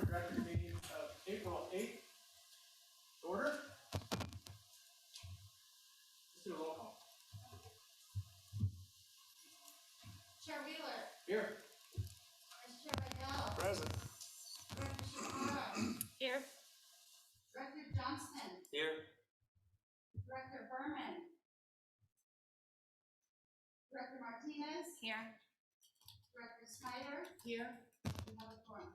Director meeting of April 8th. Order. Let's do a roll call. Chair Wheeler. Here. Vice Chair Riddell. Present. Director Shakara. Here. Director Johnston. Here. Director Berman. Director Martinez. Here. Director Snyder. Here. We have a quorum.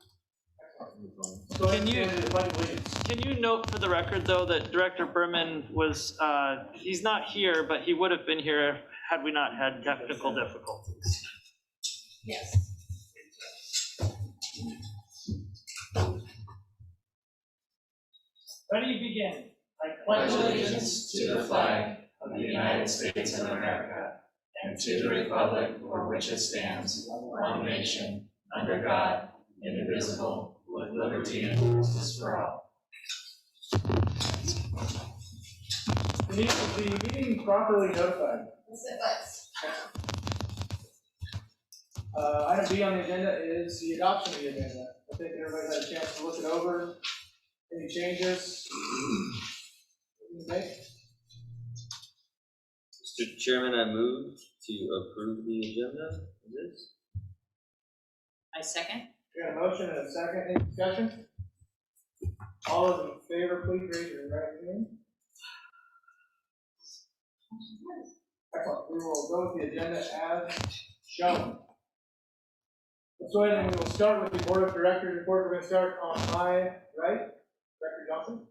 Go ahead Can you- and stand to the pledge of allegiance. Can you note for the record, though, that Director Berman was, he's not here, but he would have been here had we not had technical difficulties. Yes. Ready, begin. I pledge allegiance to the flag of the United States of America and to the republic for which it stands, one nation, under God, indivisible, with liberty and justice for all. Was the meeting properly notified? Yes, it was. Item B on the agenda is the adoption of the agenda. I think everybody had a chance to look it over. Any changes? Okay. Mr. Chairman, I move to approve the agenda as is. I second. We got a motion and a second. Any discussion? All those in favor, please raise your right hand. Excellent. We will go with the agenda as shown. Let's go ahead and we will start with the Board of Directors report. We're going to start on my right. Director Johnson.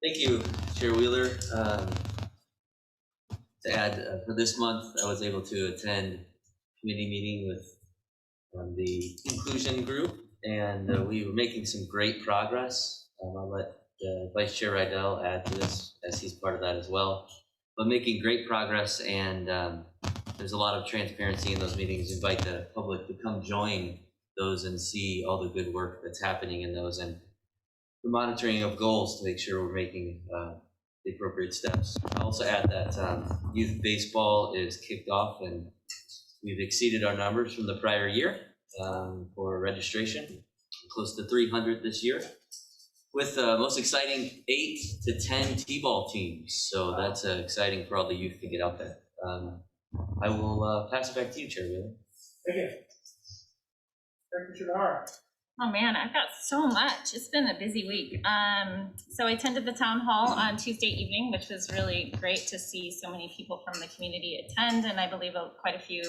Thank you, Chair Wheeler. To add, for this month, I was able to attend a committee meeting with the inclusion group, and we were making some great progress. I'll let Vice Chair Riddell add to this as he's part of that as well. But making great progress, and there's a lot of transparency in those meetings. Invite the public to come join those and see all the good work that's happening in those, and the monitoring of goals to make sure we're making the appropriate steps. I'll also add that youth baseball is kicked off, and we've exceeded our numbers from the prior year for registration, close to 300 this year, with most exciting 8 to 10 T-ball teams. So that's exciting for all the youth to get out there. I will pass it back to you, Chair Wheeler. Thank you. Director Shadar. Oh man, I've got so much. It's been a busy week. So I attended the town hall on Tuesday evening, which was really great to see so many people from the community attend, and I believe quite a few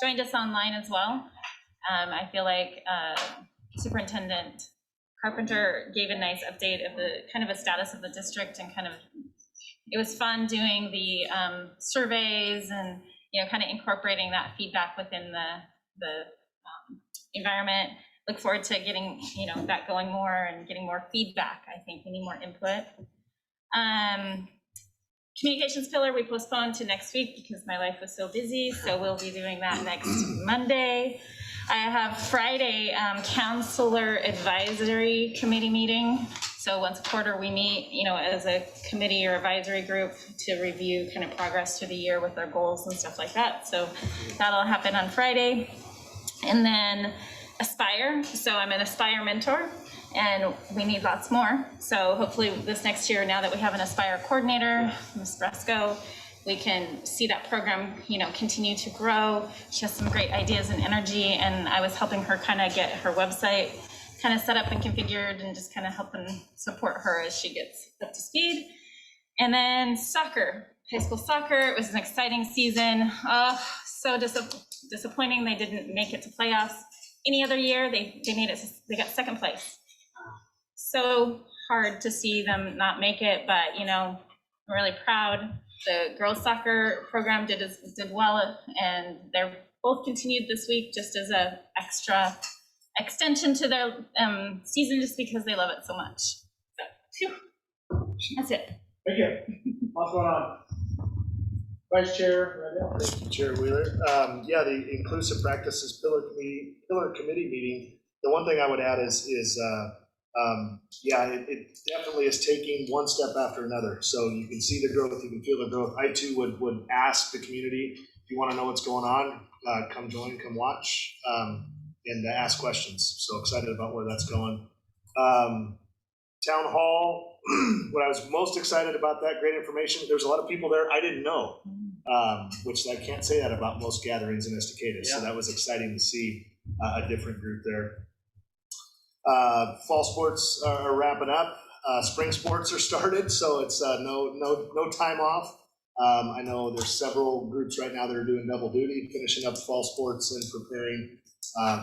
joined us online as well. I feel like Superintendent Carpenter gave a nice update of the kind of a status of the district, and kind of it was fun doing the surveys and kind of incorporating that feedback within the environment. Look forward to getting that going more and getting more feedback. I think we need more input. Communications pillar we postponed to next week because my life was so busy, so we'll be doing that next Monday. I have Friday counselor advisory committee meeting. So once a quarter we meet, as a committee or advisory group to review kind of progress through the year with our goals and stuff like that. So that'll happen on Friday. And then Aspire. So I'm an Aspire mentor, and we need lots more. So hopefully this next year, now that we have an Aspire coordinator, Ms. Bresco, we can see that program, continue to grow. She has some great ideas and energy, and I was helping her kind of get her website kind of set up and configured, and just kind of helping support her as she gets up to speed. And then soccer, high school soccer. It was an exciting season. So disappointing they didn't make it to playoffs. Any other year, they made it. They got second place. So hard to see them not make it, but I'm really proud. The girls soccer program did well, and they're both continued this week just as a extra extension to their season, just because they love it so much. So, phew. That's it. Thank you. What's going on? Vice Chair Riddell. Thank you, Chair Wheeler. Yeah, the Inclusive Practices Pillar Committee meeting. The one thing I would add is it definitely is taking one step after another. So you can see the growth, you can feel the growth. I too would ask the community, if you want to know what's going on, come join, come watch. and ask questions. So excited about where that's going. Town hall, what I was most excited about that, great information. There's a lot of people there I didn't know, which I can't say that about most gatherings in Estacada. So that was exciting to see a different group there. Fall sports are wrapping up. Spring sports are started, so it's no time off. I know there's several groups right now that are doing double duty, finishing up fall sports and preparing.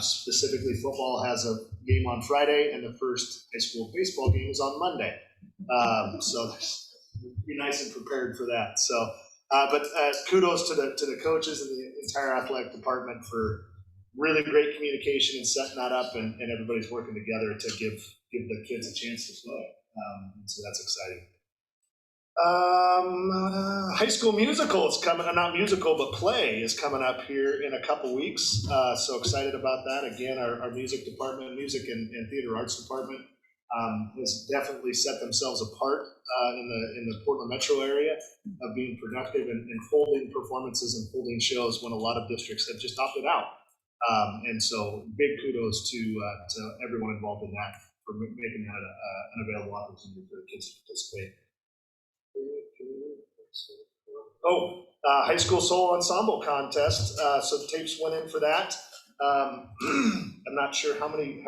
Specifically, football has a game on Friday, and the first high school baseball game is on Monday. So be nice and prepared for that. So, but kudos to the coaches and the entire athletic department for really great communication and setting that up, and everybody's working together to give the kids a chance to play. So that's exciting. High School Musical is coming, not musical, but play is coming up here in a couple weeks. So excited about that. Again, our music department, music and theater arts department has definitely set themselves apart in the Portland metro area of being productive and holding performances and holding shows when a lot of districts have just opted out. And so big kudos to everyone involved in that for making that an available opportunity for the kids to participate. High School Soul Ensemble Contest. So the tapes went in for that. I'm not sure how many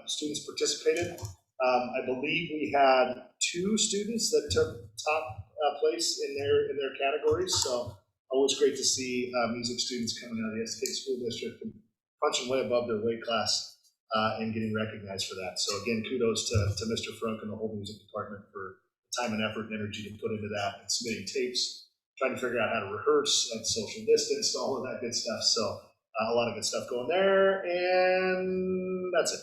students participated. I believe we had 2 students that took top place in their categories. So always great to see music students coming out of the Estacada School District and punching way above their weight class and getting recognized for that. So again, kudos to Mr. Frunk and the whole music department for time and effort and energy to put into that, and submitting tapes, trying to figure out how to rehearse at social distance, all of that good stuff. So a lot of good stuff going there, and that's it.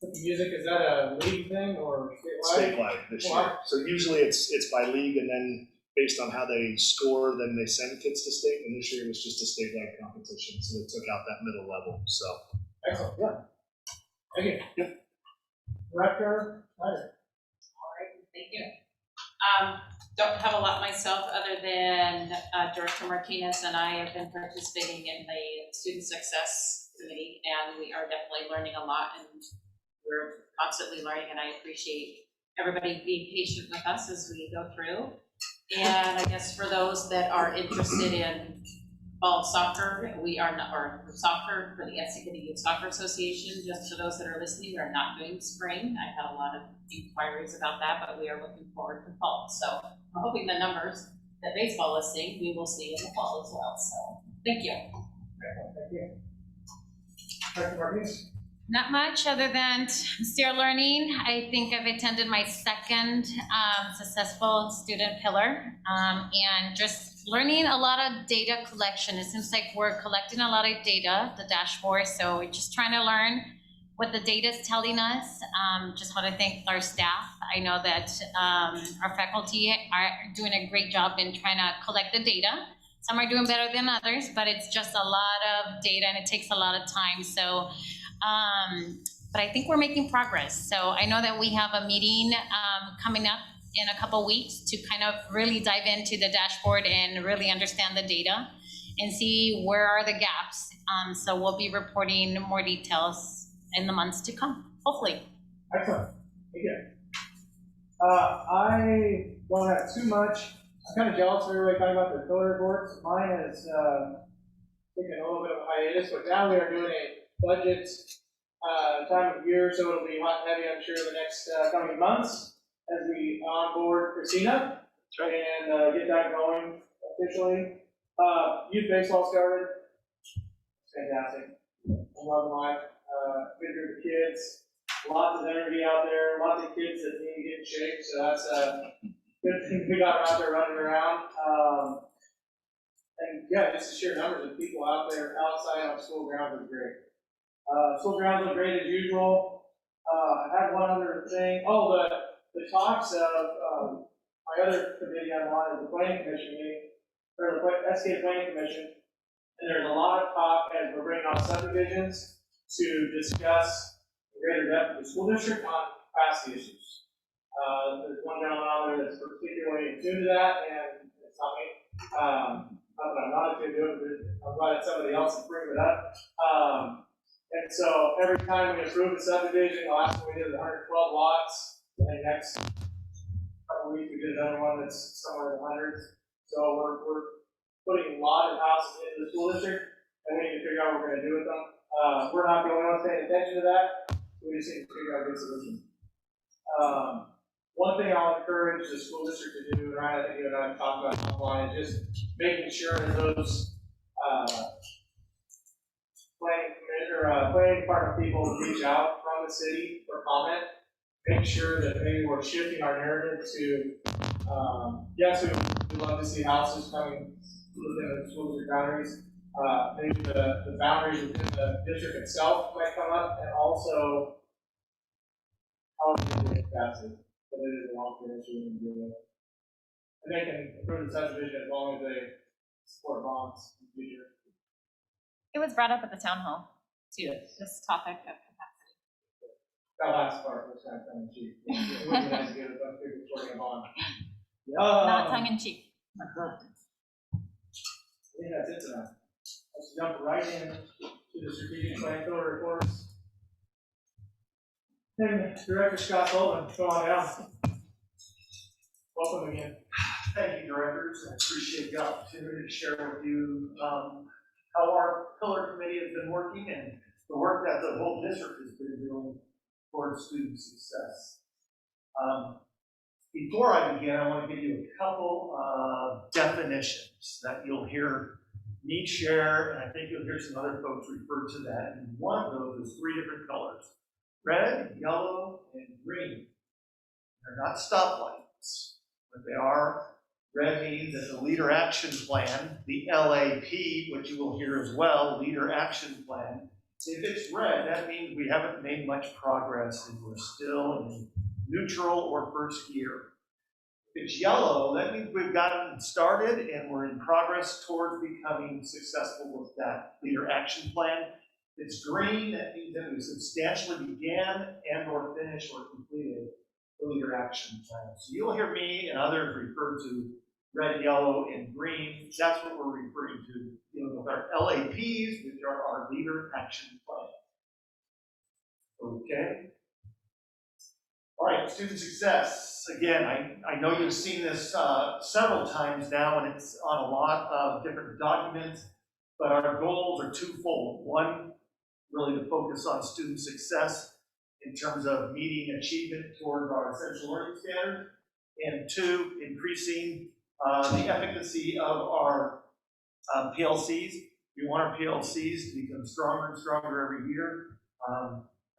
The music, is that a league thing or statewide? Statewide this year. So usually it's by league, and then based on how they score, then they send kids to state. And this year it was just a statewide competition, so they took out that middle level. So Excellent. Yeah. Thank you. Yep. Director Snyder. All right, thank you. Don't have a lot myself other than Director Martinez and I have been participating in the Student Success Committee, and we are definitely learning a lot, and we're constantly learning, and I appreciate everybody being patient with us as we go through. And I guess for those that are interested in fall soccer, we are not, or soccer for the Estacada Youth Soccer Association, just for those that are listening, we are not doing spring. I had a lot of inquiries about that, but we are looking forward to fall. So I'm hoping the numbers that baseball is seeing, we will see in the fall as well. So thank you. Thank you. Director Martinez. Not much other than still learning. I think I've attended my second successful student pillar, and just learning a lot of data collection. It seems like we're collecting a lot of data, the dashboard, so we're just trying to learn what the data is telling us. Just want to thank our staff. I know that our faculty are doing a great job in trying to collect the data. Some are doing better than others, but it's just a lot of data and it takes a lot of time. So, but I think we're making progress. So I know that we have a meeting coming up in a couple weeks to kind of really dive into the dashboard and really understand the data and see where are the gaps. So we'll be reporting more details in the months to come, hopefully. Excellent. Thank you. I don't have too much. I'm kind of jealous of everybody talking about their pillar reports. Mine is taking a little bit of a hiatus, but now we are doing a budget time of year, so it'll be hot and heavy, I'm sure, the next coming months as we onboard Christina and get that going officially. Youth baseball started. It's fantastic. I love life. Good group of kids. Lots of energy out there. Lots of kids that need to get in shape. So that's a good thing we got out there running around. And yeah, just the sheer numbers of people out there outside on school grounds is great. School grounds look great as usual. I had one other thing. Oh, the talks of my other committee I'm on is the planning commission meeting, or the Estacada Planning Commission. And there's a lot of talk as we're bringing on subdivisions to discuss in greater depth with the school district on capacity issues. There's one gentleman out there that's particularly in tune to that, and it's not me. Not that I'm not attuned to it, but I'm glad that somebody else is bringing it up. And And so every time we approve a subdivision, the last one we did was 112 lots. I think next couple weeks we did another one that's somewhere in the hundreds. So we're putting a lot of houses into the school district, and we need to figure out what we're gonna do with them. We're not the only ones paying attention to that. We just need to figure out a good solution. One thing I'll encourage the school district to do, and Ryan, I think you and I have talked about offline, is just making sure that those, planning department people reach out from the city for comment. Make sure that maybe we're shifting our narrative to, yes, we love to see houses coming within the school district boundaries. Maybe the boundaries within the district itself might come up, and also how we can get capacity. But it is a long-term issue we can deal with. And they can approve the subdivision as long as they support bonds in the future. It was brought up at the town hall, too, this topic of capacity. That last part was kind of tongue in cheek. It would be nice to get a bunch of people supporting a bond. Not tongue in cheek. I think that's it tonight. Let's jump right in to the strategic plan pillar reports. And Director Scott Sullivan, come on down. Welcome again. Thank you, directors. I appreciate the opportunity to share with you how our pillar committee has been working and the work that the whole district has been doing towards student success. Before I begin, I want to give you a couple of definitions that you'll hear me share, and I think you'll hear some other folks refer to that. And one of those is 3 different colors: red, yellow, and green. They're not stoplights, but they are. Red means that the Leader Action Plan, the LAP, which you will hear as well, Leader Action Plan. If it's red, that means we haven't made much progress and we're still in neutral or first gear. If it's yellow, that means we've gotten started and we're in progress towards becoming successful with that Leader Action Plan. If it's green, that means that we substantially began and or finished or completed the Leader Action Plan. So you'll hear me and others refer to red, yellow, and green. That's what we're referring to, with our LAPs, which are our Leader Action Plan. Okay. All right, student success. Again, I know you've seen this several times now, and it's on a lot of different documents, but our goals are twofold. One, really to focus on student success in terms of meeting achievement toward our essential learning standards, and 2, increasing the efficacy of our PLCs. We want our PLCs to become stronger and stronger every year,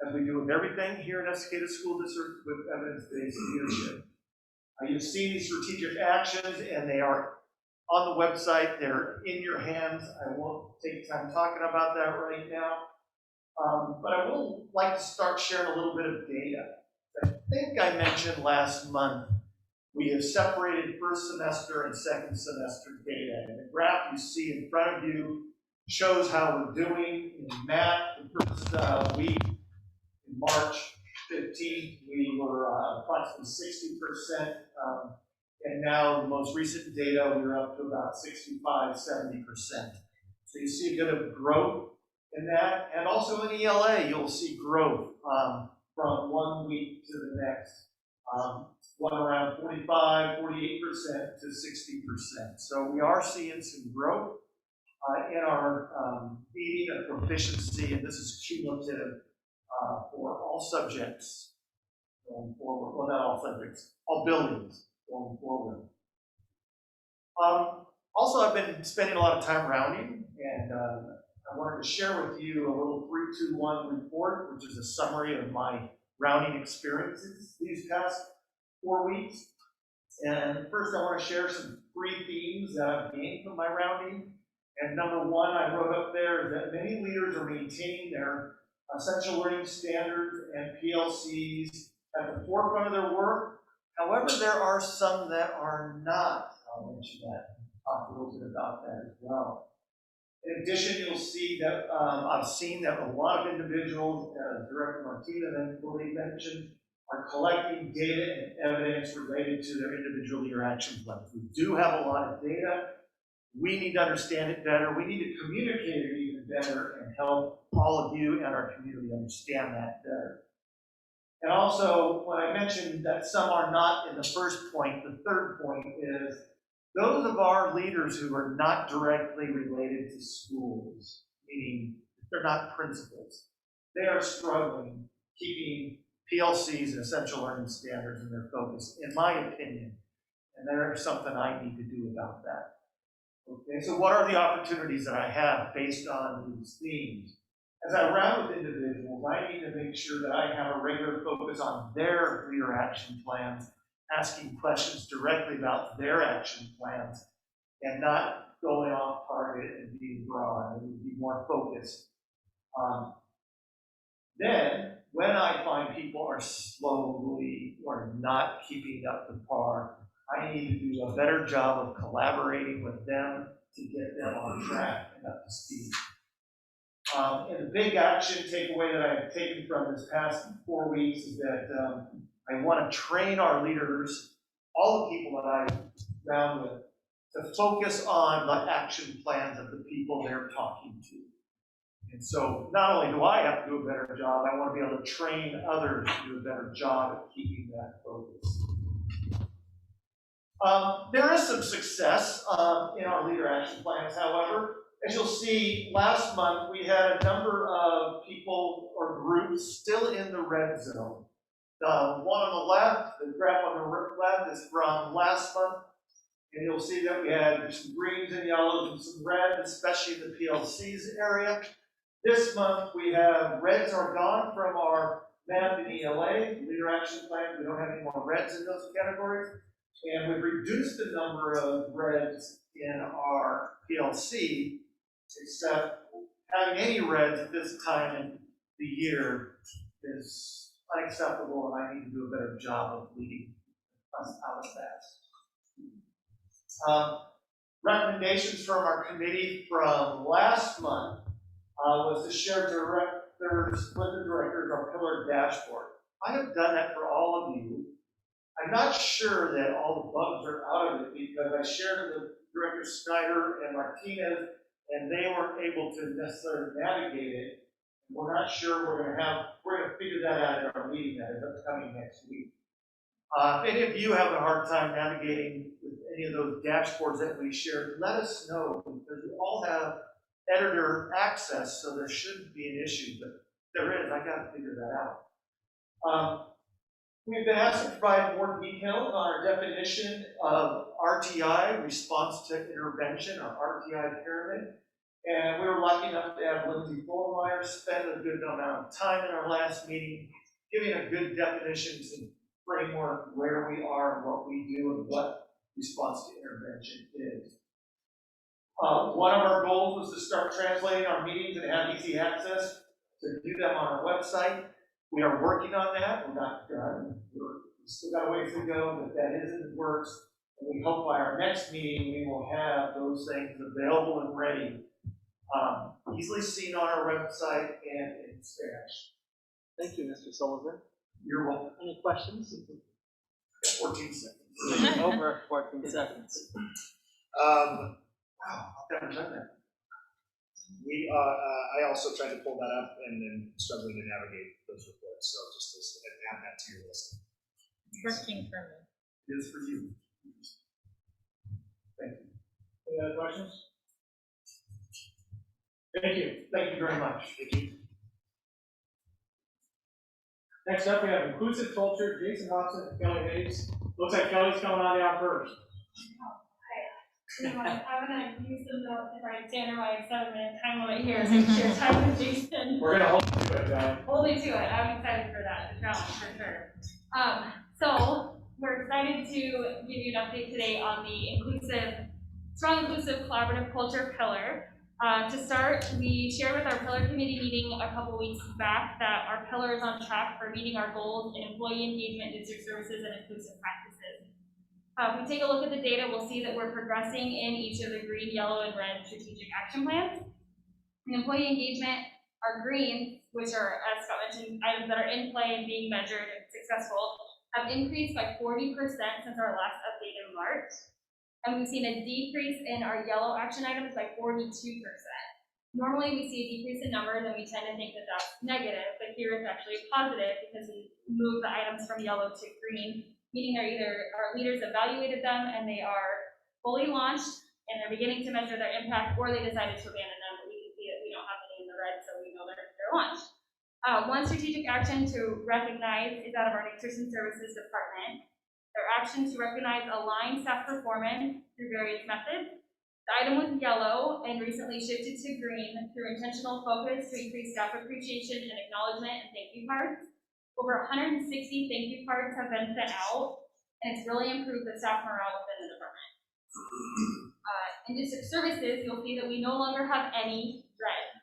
as we do with everything here in Estacada School District with evidence-based leadership. You've seen these strategic actions, and they are on the website. They're in your hands. I won't take time talking about that right now, but I will like to start sharing a little bit of data. I think I mentioned last month we have separated first semester and second semester data. And the graph you see in front of you shows how we're doing in math. The first week, in March 15th, we were approximately 60%. And now the most recent data, we're up to about 65, 70%. So you see a bit of growth in that. And also in ELA, you'll see growth from one week to the next. One around 45, 48% to 60%. So we are seeing some growth in our meeting of proficiency, and this is cumulative for all subjects going forward. Well, not all subjects, all buildings going forward. Also, I've been spending a lot of time rounding, and I wanted to share with you a little 3-2-1 report, which is a summary of my rounding experiences these past 4 weeks. And first I want to share some 3 themes that I've gained from my rounding. And number 1 I wrote up there is that many leaders are maintaining their essential learning standards and PLCs at the forefront of their work. However, there are some that are not. I'll mention that and talk a little bit about that as well. In addition, you'll see that I've seen that a lot of individuals, as Director Martinez and Billy mentioned, are collecting data and evidence related to their individual Leader Action Plans. We do have a lot of data. We need to understand it better. We need to communicate it even better and help all of you and our community understand that better. And also, when I mentioned that some are not in the first point, the third point is those of our leaders who are not directly related to schools, meaning they're not principals, they are struggling keeping PLCs and essential learning standards in their focus, in my opinion. And there's something I need to do about that. Okay, so what are the opportunities that I have based on these themes? As I round with individuals, I need to make sure that I have a regular focus on their leader action plans, asking questions directly about their action plans, and not going off target and being broad. I need to be more focused. Then, when I find people are slowly or not keeping up to par, I need to do a better job of collaborating with them to get them on track and up to speed. And the big action takeaway that I've taken from this past 4 weeks is that I want to train our leaders, all the people that I round with, to focus on the action plans of the people they're talking to. And so not only do I have to do a better job, I want to be able to train others to do a better job at keeping that focus. There is some success in our leader action plans, however. As you'll see, last month we had a number of people or groups still in the red zone. The one on the left, the graph on the left is from last month, and you'll see that we had some greens and yellows and some red, especially in the PLCs area. This month we have reds are gone from our MAP and ELA, leader action plan. We don't have any more reds in those categories. And we've reduced the number of reds in our PLC, except having any reds at this time in the year is unacceptable, and I need to do a better job of leading us out of that. Recommendations from our committee from last month was to share directors with the directors our pillar dashboard. I have done that for all of you. I'm not sure that all the bugs are out of it because I shared it with Director Snyder and Martinez, and they weren't able to necessarily navigate it. We're not sure we're going to figure that out at our meeting that is upcoming next week. If any of you have a hard time navigating with any of those dashboards that we shared, let us know, because we all have editor access, so there shouldn't be an issue, but there is. I got to figure that out. We've been asked to provide more details on our definition of RTI, response to intervention, or RTI pyramid. And we were lucky enough to have Lindsay Fulmeyer spend a good amount of time in our last meeting, giving a good definition and framework where we are and what we do and what response to intervention is. One of our goals was to start translating our meetings and have easy access to do them on our website. We are working on that. We're not done. We've still got a ways to go, but that is in the works. And we hope by our next meeting, we will have those things available and ready, easily seen on our website and in Spanish. Thank you, Mr. Sullivan. You're welcome. Any questions? 14 seconds. Over 14 seconds. Wow, I've never done that. I also tried to pull that up and then struggling to navigate those reports, so just to add that to your list. Working for me. It is for you. Thank you. Any other questions? Thank you. Thank you very much. Thank you. Next up, we have inclusive culture, Jason Hobson and Kelly Hayes. Looks like Kelly's coming on down first. I'm gonna use the note to write standard by 7-minute time limit here, so share time with Jason. We're gonna hold you to it, Kelly. Hold me to it, I'm excited for that, the challenge for sure. So we're excited to give you an update today on the strong inclusive collaborative culture pillar. To start, we shared with our pillar committee meeting a couple weeks back that our pillar is on track for meeting our goals in employee engagement, district services, and inclusive practices. If we take a look at the data, we'll see that we're progressing in each of the green, yellow, and red strategic action plans. In employee engagement, our greens, which are, as Scott mentioned, items that are in play and being measured and successful, have increased by 40% since our last update in March. And we've seen a decrease in our yellow action items by 42%. Normally, we see a decrease in numbers, and we tend to think that that's negative, but here it's actually positive because we moved the items from yellow to green, meaning they're either, our leaders evaluated them and they are fully launched and they're beginning to measure their impact, or they decided to abandon them, but we can see that we don't have any in the red, so we know they're launched. One strategic action to recognize is out of our nutrition services department. Their action to recognize aligned staff performance through various methods. The item was yellow and recently shifted to green through intentional focus to increase staff appreciation and acknowledgement and thank you cards. Over 160 thank you cards have been sent out, and it's really improved the staff morale within the department. In district services, you'll see that we no longer have any red.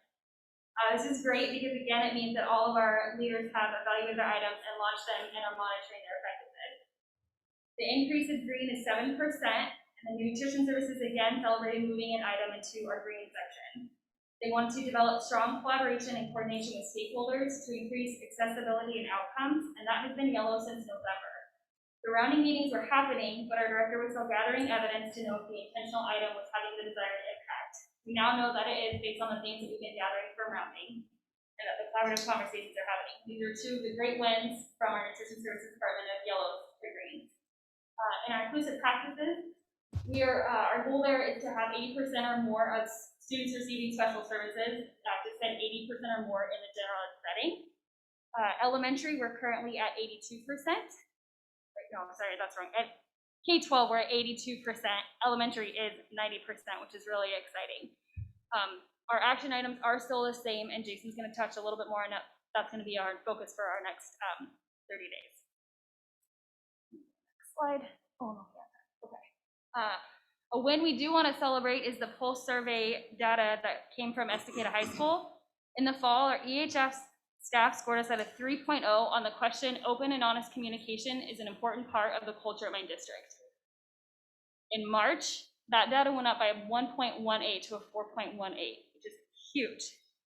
This is great because, again, it means that all of our leaders have evaluated their items and launched them and are monitoring their effectiveness. The increase of green is 7%, and the nutrition services again celebrated moving an item into our green section. They want to develop strong collaboration and coordination with stakeholders to increase accessibility and outcomes, and that has been yellow since November. The rounding meetings were happening, but our director was still gathering evidence to know if the intentional item was having the desired impact. We now know that it is based on the things that we've been gathering from rounding, and that the collaborative conversations are happening. These are two of the great wins from our nutrition services department of yellows to greens. In our inclusive practices, our goal there is to have 80% or more of students receiving special services, to spend 80% or more in the general ed setting. Elementary, we're currently at 82%. No, sorry, that's wrong. At K-12, we're at 82%. Elementary is 90%, which is really exciting. Our action items are still the same, and Jason's going to touch a little bit more on that. That's going to be our focus for our next 30 days. Next slide. Oh, no, yeah. Okay. A win we do want to celebrate is the pulse survey data that came from Estacada High School. In the fall, our EHS staff scored us at a 3.0 on the question, open and honest communication is an important part of the culture at my district. In March, that data went up by 1.18 to a 4.18, which is huge.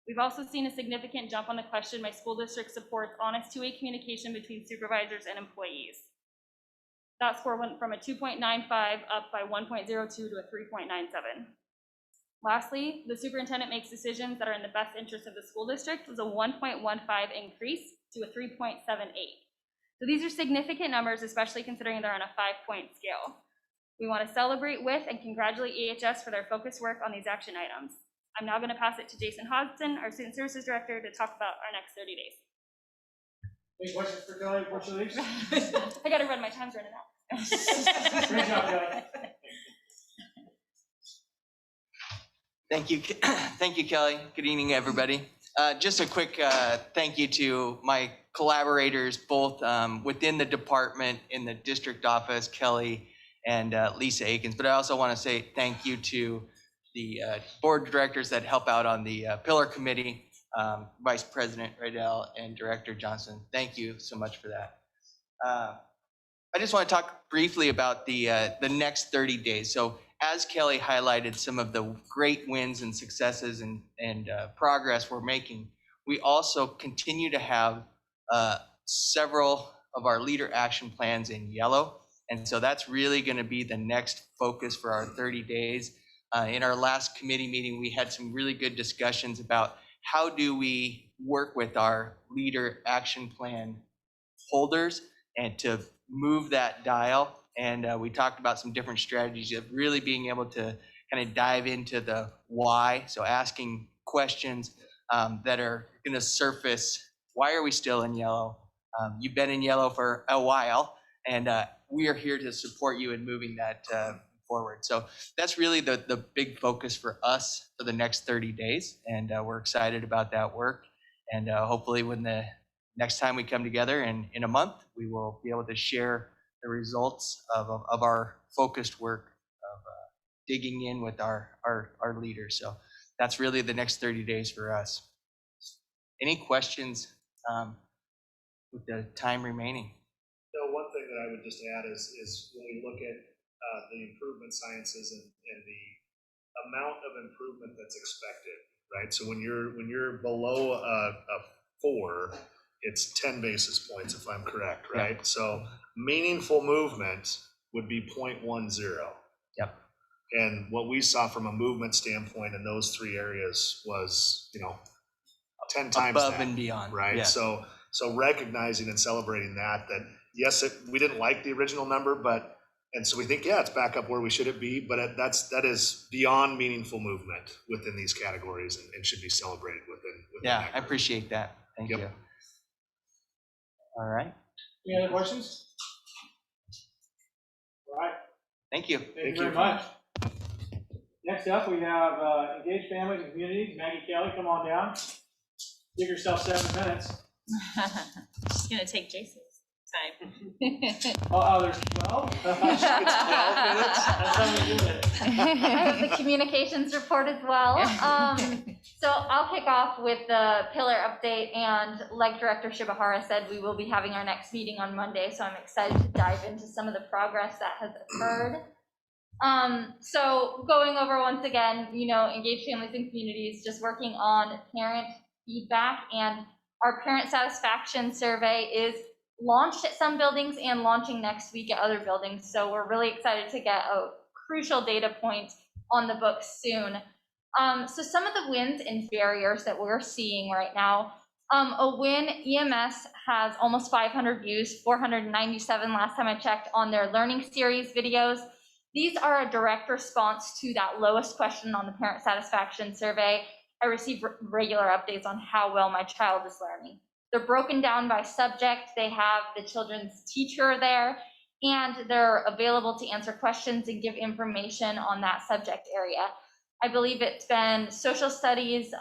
We've also seen a significant jump on the question, my school district supports honest two-way communication between supervisors and employees. That score went from a 2.95 up by 1.02 to a 3.97. Lastly, the superintendent makes decisions that are in the best interest of the school district was a 1.15 increase to a 3.78. So these are significant numbers, especially considering they're on a 5-point scale. We want to celebrate with and congratulate EHS for their focused work on these action items. I'm now going to pass it to Jason Hodgson, our student services director, to talk about our next 30 days. Any questions for Kelly before she leaves? I got to run, my time's running out. Great job, Kelly. Thank you, Kelly. Good evening, everybody. Just a quick thank you to my collaborators, both within the department, in the district office, Kelly and Lisa Akins. But I also want to say thank you to the board of directors that help out on the Pillar Committee, Vice President Rydell and Director Johnson. Thank you so much for that. I just want to talk briefly about the next 30 days. So as Kelly highlighted some of the great wins and successes and progress we're making, we also continue to have several of our leader action plans in yellow. And so that's really going to be the next focus for our 30 days. In our last committee meeting, we had some really good discussions about how do we work with our leader action plan holders and to move that dial. And we talked about some different strategies of really being able to kind of dive into the why. So asking questions that are going to surface, why are we still in yellow? You've been in yellow for a while, and we are here to support you in moving that forward. So that's really the big focus for us for the next 30 days. And we're excited about that work. And hopefully when the next time we come together in a month, we will be able to share the results of our focused work of digging in with our leaders. So that's really the next 30 days for us. Any questions with the time remaining? No, one thing that I would just add is when we look at the improvement sciences and the amount of improvement that's expected, right? So when you're below a 4, it's 10 basis points, if I'm correct, right? So meaningful movement would be 0.10. Yep. And what we saw from a movement standpoint in those 3 areas was, 10 times Above that, and beyond. right? Yeah. So recognizing and celebrating that yes, we didn't like the original number, and so we think, yeah, it's back up where we should it be, but that is beyond meaningful movement within these categories and should be celebrated within Yeah, that I group. appreciate that. Thank Yep. you. All right. Any other questions? All right, Thank you. thank you very much. Next up, we have Engaged Families and Communities. Maggie Kelly, come on down. Give yourself 7 minutes. Just gonna take Jason's time. Oh, there's 12? It's 12 minutes? That's how we do it. I have the communications report as well. So I'll kick off with the pillar update, and like Director Shibahara said, we will be having our next meeting on Monday, so I'm excited to dive into some of the progress that has occurred. So going over once again, Engaged Families and Communities, just working on parent feedback, and our parent satisfaction survey is launched at some buildings and launching next week at other buildings. So we're really excited to get a crucial data point on the books soon. So some of the wins and barriers that we're seeing right now. A win, EMS has almost 500 views, 497 last time I checked, on their learning series videos. These are a direct response to that lowest question on the parent satisfaction survey. I receive regular updates on how well my child is learning. They're broken down by subject. They have the children's teacher there, and they're available to answer questions and give information on that subject area. I believe it's been social studies,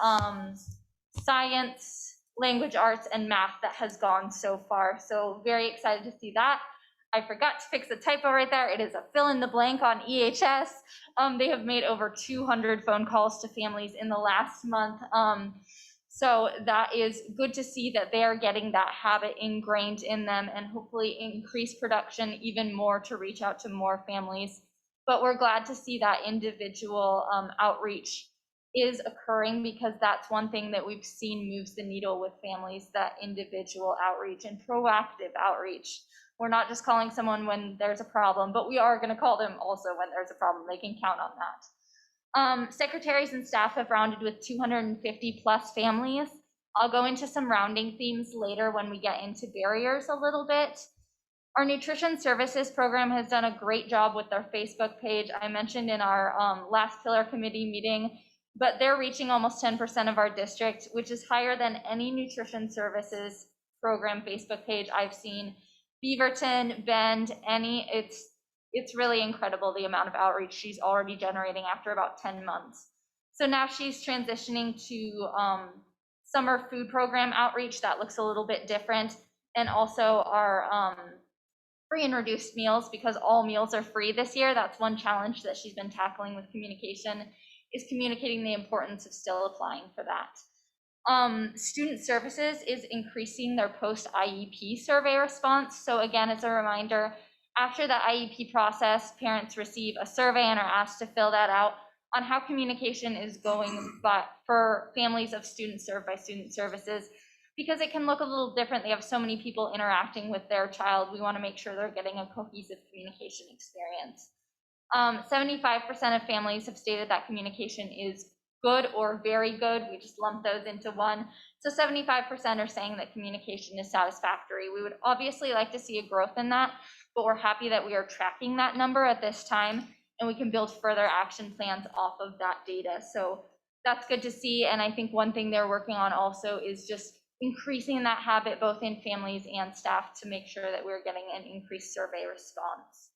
science, language arts, and math that has gone so far. So very excited to see that. I forgot to fix the typo right there. It is a fill in the blank on EHS. They have made over 200 phone calls to families in the last month. So that is good to see that they are getting that habit ingrained in them, and hopefully increase production even more to reach out to more families. But we're glad to see that individual outreach is occurring, because that's one thing that we've seen moves the needle with families, that individual outreach and proactive outreach. We're not just calling someone when there's a problem, but we are going to call them also when there's a problem. They can count on that. Secretaries and staff have rounded with 250 plus families. I'll go into some rounding themes later when we get into barriers a little bit. Our nutrition services program has done a great job with their Facebook page. I mentioned in our last pillar committee meeting, but they're reaching almost 10% of our district, which is higher than any nutrition services program Facebook page I've seen. Beaverton, Bend, it's really incredible the amount of outreach she's already generating after about 10 months. So now she's transitioning to summer food program outreach that looks a little bit different, and also our free and reduced meals, because all meals are free this year. That's one challenge that she's been tackling with communication, is communicating the importance of still applying for that. Student services is increasing their post-IEP survey response. So again, as a reminder, after the IEP process, parents receive a survey and are asked to fill that out on how communication is going for families of students served by student services, because it can look a little different. They have so many people interacting with their child. We want to make sure they're getting a cohesive communication experience. 75% of families have stated that communication is good or very good. We just lump those into one. So 75% are saying that communication is satisfactory. We would obviously like to see a growth in that, but we're happy that we are tracking that number at this time, and we can build further action plans off of that data. So that's good to see. And I think one thing they're working on also is just increasing that habit both in families and staff to make sure that we're getting an increased survey response.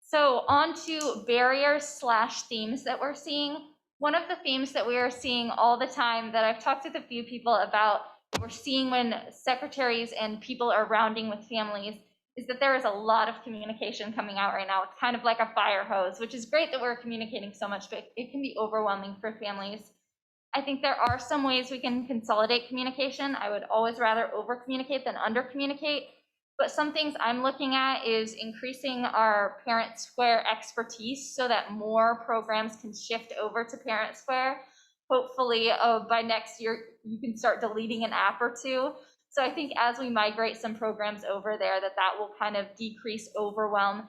So on to barriers/themes that we're seeing. One of the themes that we are seeing all the time that I've talked with a few people about, we're seeing when secretaries and people are rounding with families, is that there is a lot of communication coming out right now. It's kind of like a fire hose, which is great that we're communicating so much, but it can be overwhelming for families. I think there are some ways we can consolidate communication. I would always rather over communicate than under communicate. But some things I'm looking at is increasing our Parent Square expertise so that more programs can shift over to Parent Square. Hopefully by next year, you can start deleting an app or two. So I think as we migrate some programs over there, that will kind of decrease overwhelm.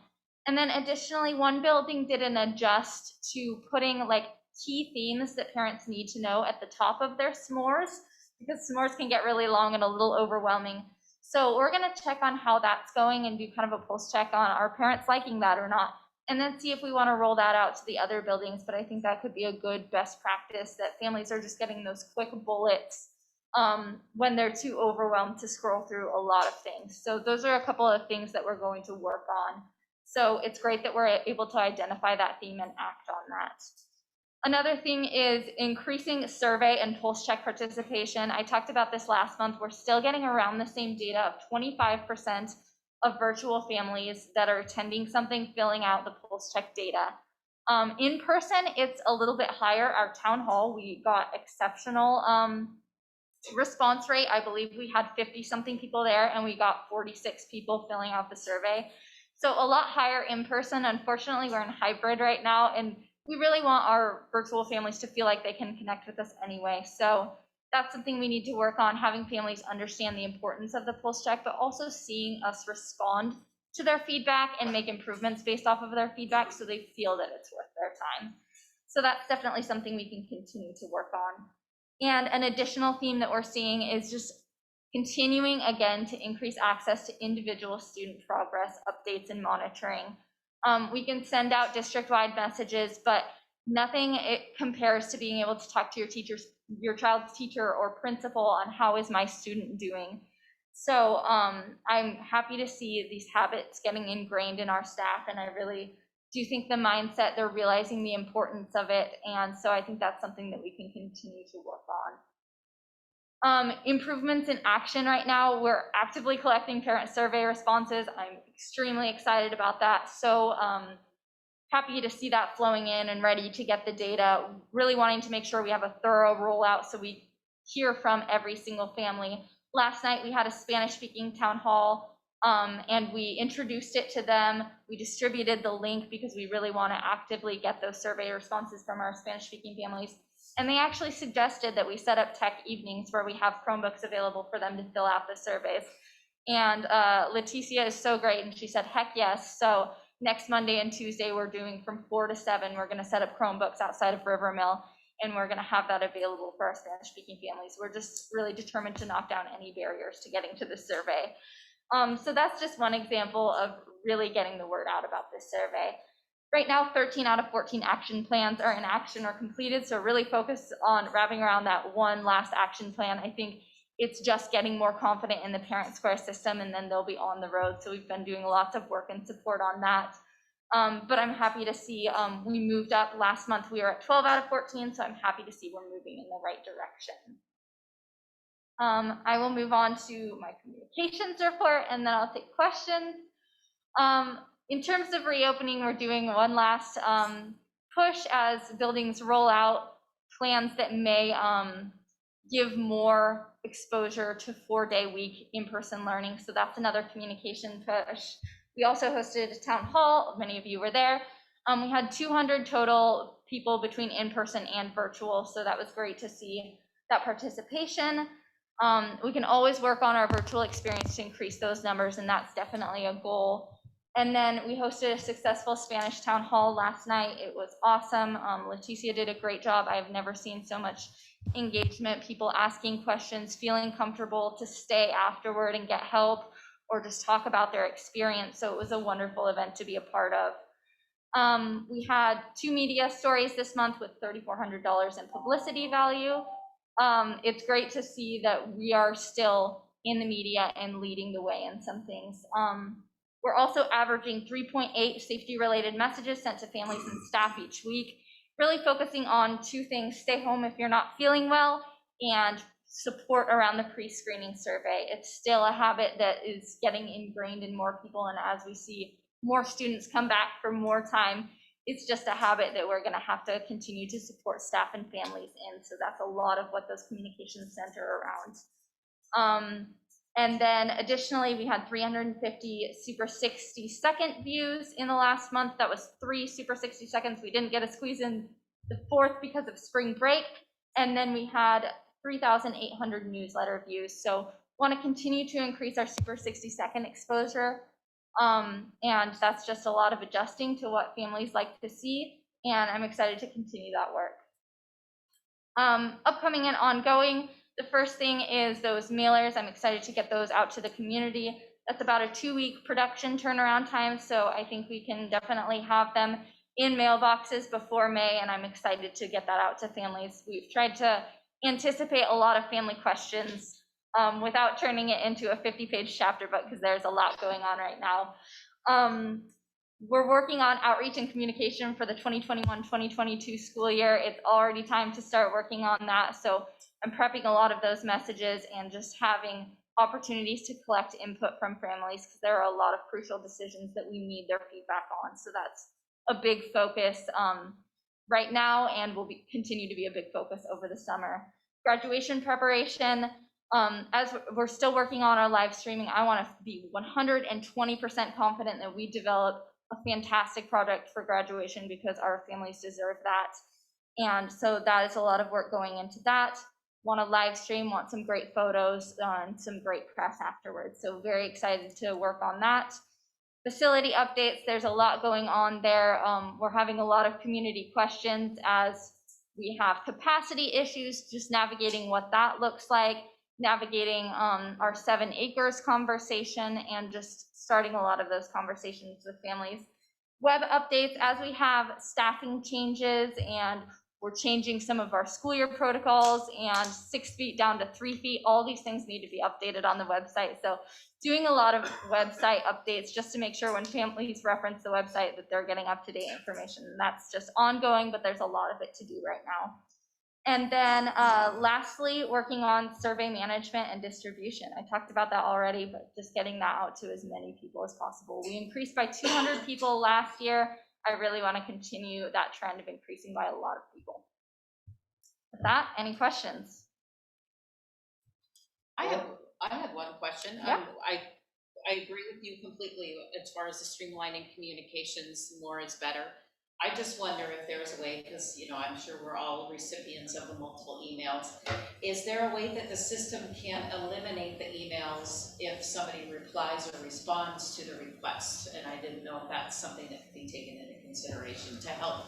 And then additionally, one building did an adjust to putting like key themes that parents need to know at the top of their s'mores, because s'mores can get really long and a little overwhelming. So we're gonna check on how that's going and do kind of a pulse check on are parents liking that or not, and then see if we wanna roll that out to the other buildings. But I think that could be a good best practice, that families are just getting those quick bullets when they're too overwhelmed to scroll through a lot of things. So those are a couple of things that we're going to work on. So it's great that we're able to identify that theme and act on that. Another thing is increasing survey and pulse check participation. I talked about this last month. We're still getting around the same data of 25% of virtual families that are attending something, filling out the pulse check data. In person, it's a little bit higher. Our town hall, we got exceptional response rate. I believe we had 50-something people there, and we got 46 people filling out the survey. So a lot higher in person. Unfortunately, we're in hybrid right now, and we really want our virtual families to feel like they can connect with us anyway. So that's something we need to work on, having families understand the importance of the pulse check, but also seeing us respond to their feedback and make improvements based off of their feedback so they feel that it's worth their time. So that's definitely something we can continue to work on. And an additional theme that we're seeing is just continuing again to increase access to individual student progress updates and monitoring. We can send out district-wide messages, but nothing compares to being able to talk to your child's teacher or principal on how is my student doing. So I'm happy to see these habits getting ingrained in our staff, and I really do think the mindset, they're realizing the importance of it, and so I think that's something that we can continue to work on. Improvements in action right now, we're actively collecting parent survey responses. I'm extremely excited about that. So happy to see that flowing in and ready to get the data, really wanting to make sure we have a thorough rollout so we hear from every single family. Last night we had a Spanish-speaking town hall and we introduced it to them. We distributed the link because we really want to actively get those survey responses from our Spanish-speaking families. And they actually suggested that we set up tech evenings where we have Chromebooks available for them to fill out the surveys. And Leticia is so great, and she said, heck yes. So next Monday and Tuesday, we're doing from 4 to 7. We're going to set up Chromebooks outside of Rivermill, and we're going to have that available for our Spanish-speaking families. We're just really determined to knock down any barriers to getting to the survey. So that's just one example of really getting the word out about this survey. Right now, 13 out of 14 action plans are in action or completed, so really focus on wrapping around that one last action plan. I think it's just getting more confident in the Parent Square system, and then they'll be on the road. So we've been doing lots of work and support on that. But I'm happy to see we moved up. Last month we were at 12 out of 14, so I'm happy to see we're moving in the right direction. I will move on to my communications report, and then I'll take questions. In terms of reopening, we're doing one last push as buildings roll out plans that may give more exposure to 4-day week in-person learning. So that's another communication push. We also hosted a town hall. Many of you were there. We had 200 total people between in-person and virtual, so that was great to see that participation. We can always work on our virtual experience to increase those numbers, and that's definitely a goal. And then we hosted a successful Spanish town hall last night. It was awesome. Leticia did a great job. I've never seen so much engagement, people asking questions, feeling comfortable to stay afterward and get help or just talk about their experience. So it was a wonderful event to be a part of. We had 2 media stories this month with $3,400 in publicity value. It's great to see that we are still in the media and leading the way in some things. We're also averaging 3.8 safety-related messages sent to families and staff each week, really focusing on 2 things: stay home if you're not feeling well, and support around the pre-screening survey. It's still a habit that is getting ingrained in more people, and as we see more students come back for more time, it's just a habit that we're going to have to continue to support staff and families in. So that's a lot of what those communications center around. And then additionally, we had 350 Super 60-second views in the last month. That was 3 Super 60 seconds. We didn't get to squeeze in the 4th because of spring break. And then we had 3,800 newsletter views. So want to continue to increase our Super 60-second exposure. And that's just a lot of adjusting to what families like to see, and I'm excited to continue that work. Upcoming and ongoing, the first thing is those mailers. I'm excited to get those out to the community. That's about a 2-week production turnaround time, so I think we can definitely have them in mailboxes before May, and I'm excited to get that out to families. We've tried to anticipate a lot of family questions without turning it into a 50-page chapter book, because there's a lot going on right now. We're working on outreach and communication for the 2021-2022 school year. It's already time to start working on that, so I'm prepping a lot of those messages and just having opportunities to collect input from families, because there are a lot of crucial decisions that we need their feedback on. So that's a big focus right now, and will continue to be a big focus over the summer. Graduation preparation, as we're still working on our live streaming, I want to be 120% confident that we develop a fantastic product for graduation, because our families deserve that. And so that is a lot of work going into that. Want to live stream, want some great photos and some great press afterwards. So very excited to work on that. Facility updates, there's a lot going on there. We're having a lot of community questions as we have capacity issues, just navigating what that looks like, navigating our 7 acres conversation, and just starting a lot of those conversations with families. Web updates, as we have staffing changes and we're changing some of our school year protocols and 6 feet down to 3 feet, all these things need to be updated on the website. So doing a lot of website updates just to make sure when families reference the website that they're getting up-to-date information. And that's just ongoing, but there's a lot of it to do right now. And then lastly, working on survey management and distribution. I talked about that already, but just getting that out to as many people as possible. We increased by 200 people last year. I really want to continue that trend of increasing by a lot of people. With that, any questions? I have one question. Yeah. I agree with you completely as far as the streamlining communications, more is better. I just wonder if there's a way, because I'm sure we're all recipients of the multiple emails. Is there a way that the system can eliminate the emails if somebody replies or responds to the request? And I didn't know if that's something that could be taken into consideration to help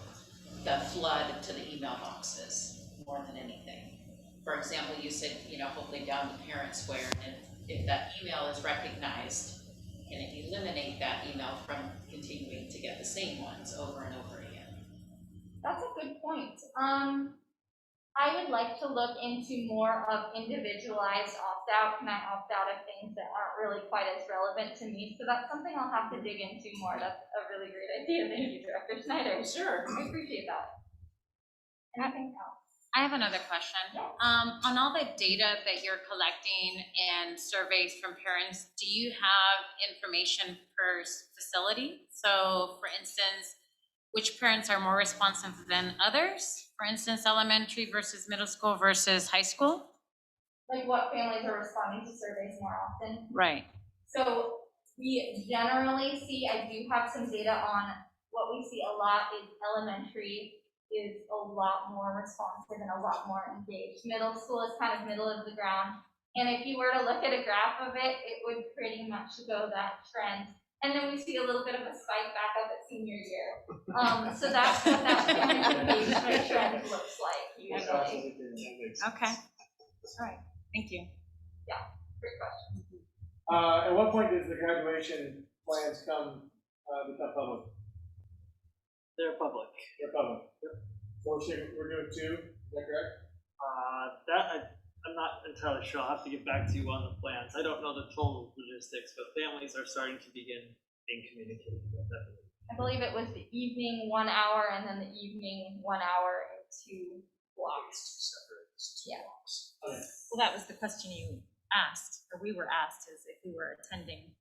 the flood to the email boxes more than anything. For example, you said, hopefully down to parent square, and if that email is recognized, can it eliminate that email from continuing to get the same ones over and over again? That's a good point. I would like to look into more of individualized opt-out. Can I opt out of things that aren't really quite as relevant to me? So that's something I'll have to dig into more. That's a really great idea. Thank you, Director Schneider. Sure. I appreciate that. Anything else? I have another question. Yeah. On all the data that you're collecting and surveys from parents, do you have information per facility? So for instance, which parents are more responsive than others? For instance, elementary versus middle school versus high school? Like what families are responding to surveys more often? Right. So we generally see, I do have some data on what we see a lot is elementary is a lot more responsive and a lot more engaged. Middle school is kind of middle of the ground. And if you were to look at a graph of it, it would pretty much go that trend. And then we see a little bit of a spike back up at senior year. So that's what that engagement trend looks like usually. Okay. All right. Thank you. Great question. At what point does the graduation plans become public? They're public. They're public. Yep. So we're doing 2, is that correct? I'm not entirely sure. I'll have to get back to you on the plans. I don't know the total logistics, but families are starting to begin being communicated with that. I believe it was the evening 1 hour and then the evening 1 hour in 2 blocks. Yeah. Okay. Well, that was the question you asked, or we were asked, is if we were attending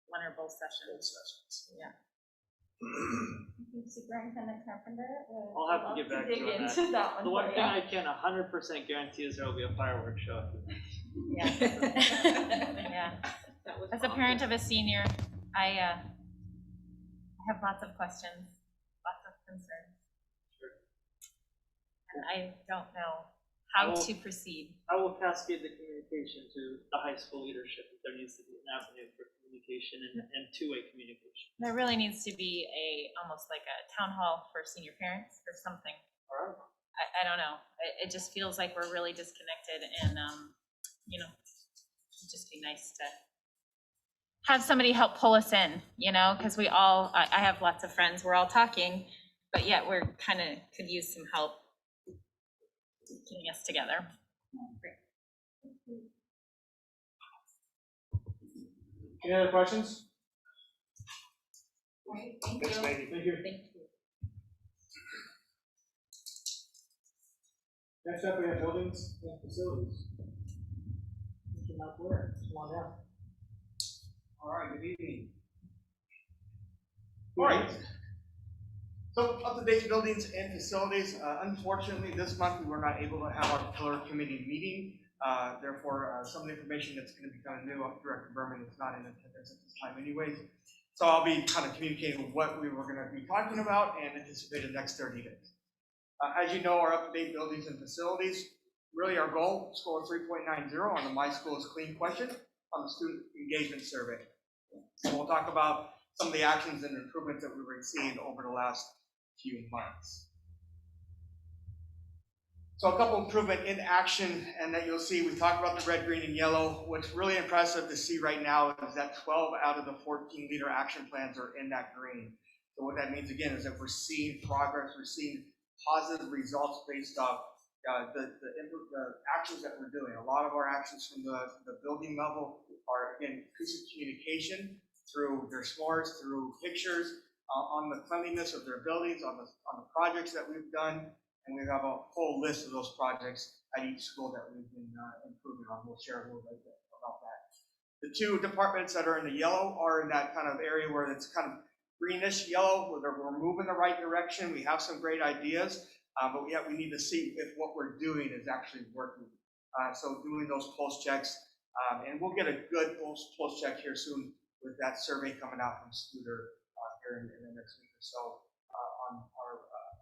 one or both sessions. Yeah. Superintendent Carpenter. I'll have to get back to you on that. into that one. The one for thing you. I can 100% guarantee is there will be a fireworks show. Yeah. Yeah. As a parent of a senior, I have lots of questions, lots of concerns. Sure. And I don't know how will- to proceed. I will cascade the communication to the high school leadership, if there needs to be an avenue for communication and two-way communication. There really needs to be almost like a town hall for senior parents or something. All right. I don't know. It just feels like we're really disconnected and, you know, it'd just be nice to have somebody help pull us in, you know, because I have lots of friends, we're all talking, but yet we're kind of could use some help getting us together. Any other questions? Great, thank Thanks, you. Maggie. Thank you. Thank you. Next up, we have buildings and facilities. Mr. Mike Blair, come on down. All right, good evening. All right. So up-to-date buildings and facilities. Unfortunately, this month we were not able to have our pillar committee meeting. Therefore, some of the information that's going to be kind of new, Director Berman is not in attendance at this time anyways. So I'll be kind of communicating what we were going to be talking about and anticipate the next 30 days. As you know, our up-to-date buildings and facilities, really our goal, score 3.90 on the My School is Clean question on the student engagement survey. So we'll talk about some of the actions and improvements that we've received over the last few months. So a couple improvement in action, and that you'll see, we talked about the red, green, and yellow. What's really impressive to see right now is that 12 out of the 14 leader action plans are in that green. So what that means again is that we're seeing progress, we're seeing positive results based off the actions that we're doing. A lot of our actions from the building level are, again, increasing communication through their s'mores, through pictures, on the cleanliness of their buildings, on the projects that we've done, and we have a whole list of those projects at each school that we've been improving on. We'll share a little bit about that. The two departments that are in the yellow are in that kind of area where it's kind of greenish yellow, where we're moving the right direction. We have some great ideas, but we need to see if what we're doing is actually working. So doing those pulse checks, and we'll get a good pulse check here soon with that survey coming out from Scooter here in the next week or so on our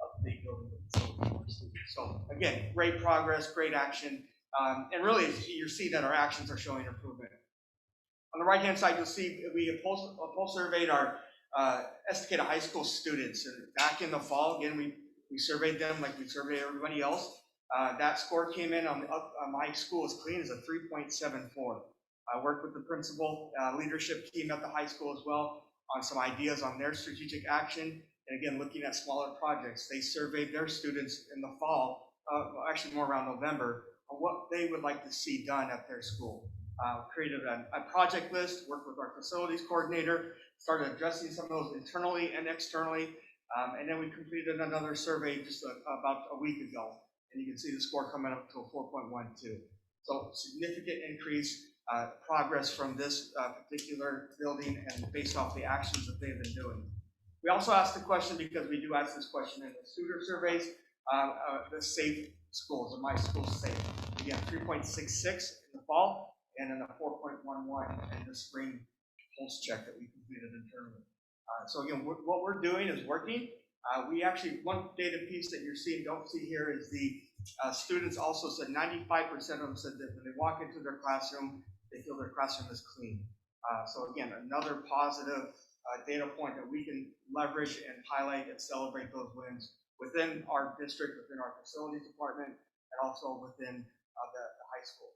update building with the students. So again, great progress, great action, and really you see that our actions are showing improvement. On the right-hand side, you'll see we pulse surveyed our Estacada High School students, and back in the fall, again, we surveyed them like we survey everybody else. That score came in on My School is Clean as a 3.74. I worked with the principal leadership team at the high school as well on some ideas on their strategic action. And again, looking at smaller projects, they surveyed their students in the fall, actually more around November, on what they would like to see done at their school. Created a project list, worked with our facilities coordinator, started addressing some of those internally and externally, and then we completed another survey just about a week ago. And you can see the score coming up to a 4.12. So significant increase, progress from this particular building and based off the actions that they've been doing. We also asked the question, because we do ask this question in the Scooter surveys, the safe schools, or My School Safe. Again, 3.66 in the fall, and then a 4.11 in the spring pulse check that we completed internally. So again, what we're doing is working. We actually, one data piece that you're seeing, don't see here, is the students also said 95% of them said that when they walk into their classroom, they feel their classroom is clean. So again, another positive data point that we can leverage and highlight and celebrate those wins within our district, within our facilities department, and also within the high school.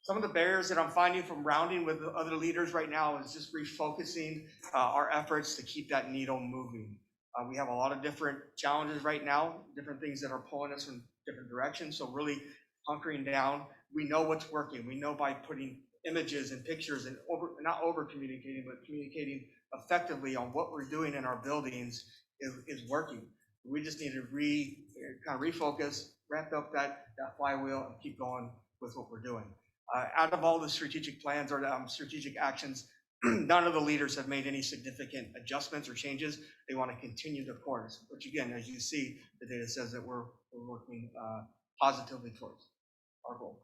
Some of the barriers that I'm finding from rounding with other leaders right now is just refocusing our efforts to keep that needle moving. We have a lot of different challenges right now, different things that are pulling us in different directions. So really hunkering down. We know what's working. We know by putting images and pictures and not over communicating, but communicating effectively on what we're doing in our buildings is working. We just need to kind of refocus, ramp up that flywheel, and keep going with what we're doing. Out of all the strategic plans or strategic actions, none of the leaders have made any significant adjustments or changes. They want to continue the course, which again, as you see, the data says that we're working positively towards our goal.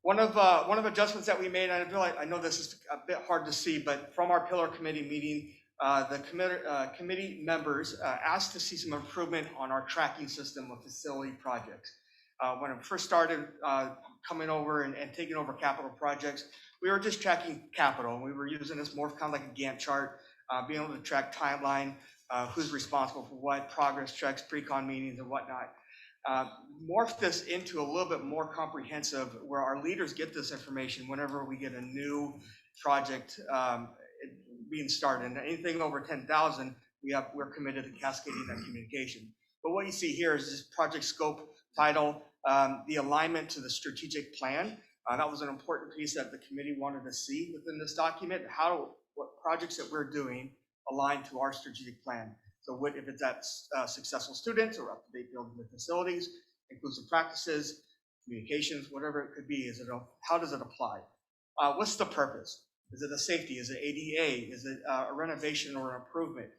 One of adjustments that we made, and I know this is a bit hard to see, but from our pillar committee meeting, the committee members asked to see some improvement on our tracking system of facility projects. When I first started coming over and taking over capital projects, we were just tracking capital. We were using this more kind of like a Gantt chart, being able to track timeline, who's responsible for what, progress checks, pre-con meetings and whatnot. Morph this into a little bit more comprehensive where our leaders get this information whenever we get a new project being started. And anything over 10,000, we're committed to cascading that communication. But what you see here is this project scope, title, the alignment to the strategic plan. That was an important piece that the committee wanted to see within this document, what projects that we're doing align to our strategic plan. So if it's at successful students or up-to-date building the facilities, inclusive practices, communications, whatever it could be, how does it apply? What's the purpose? Is it a safety? Is it ADA? Is it a renovation or an improvement?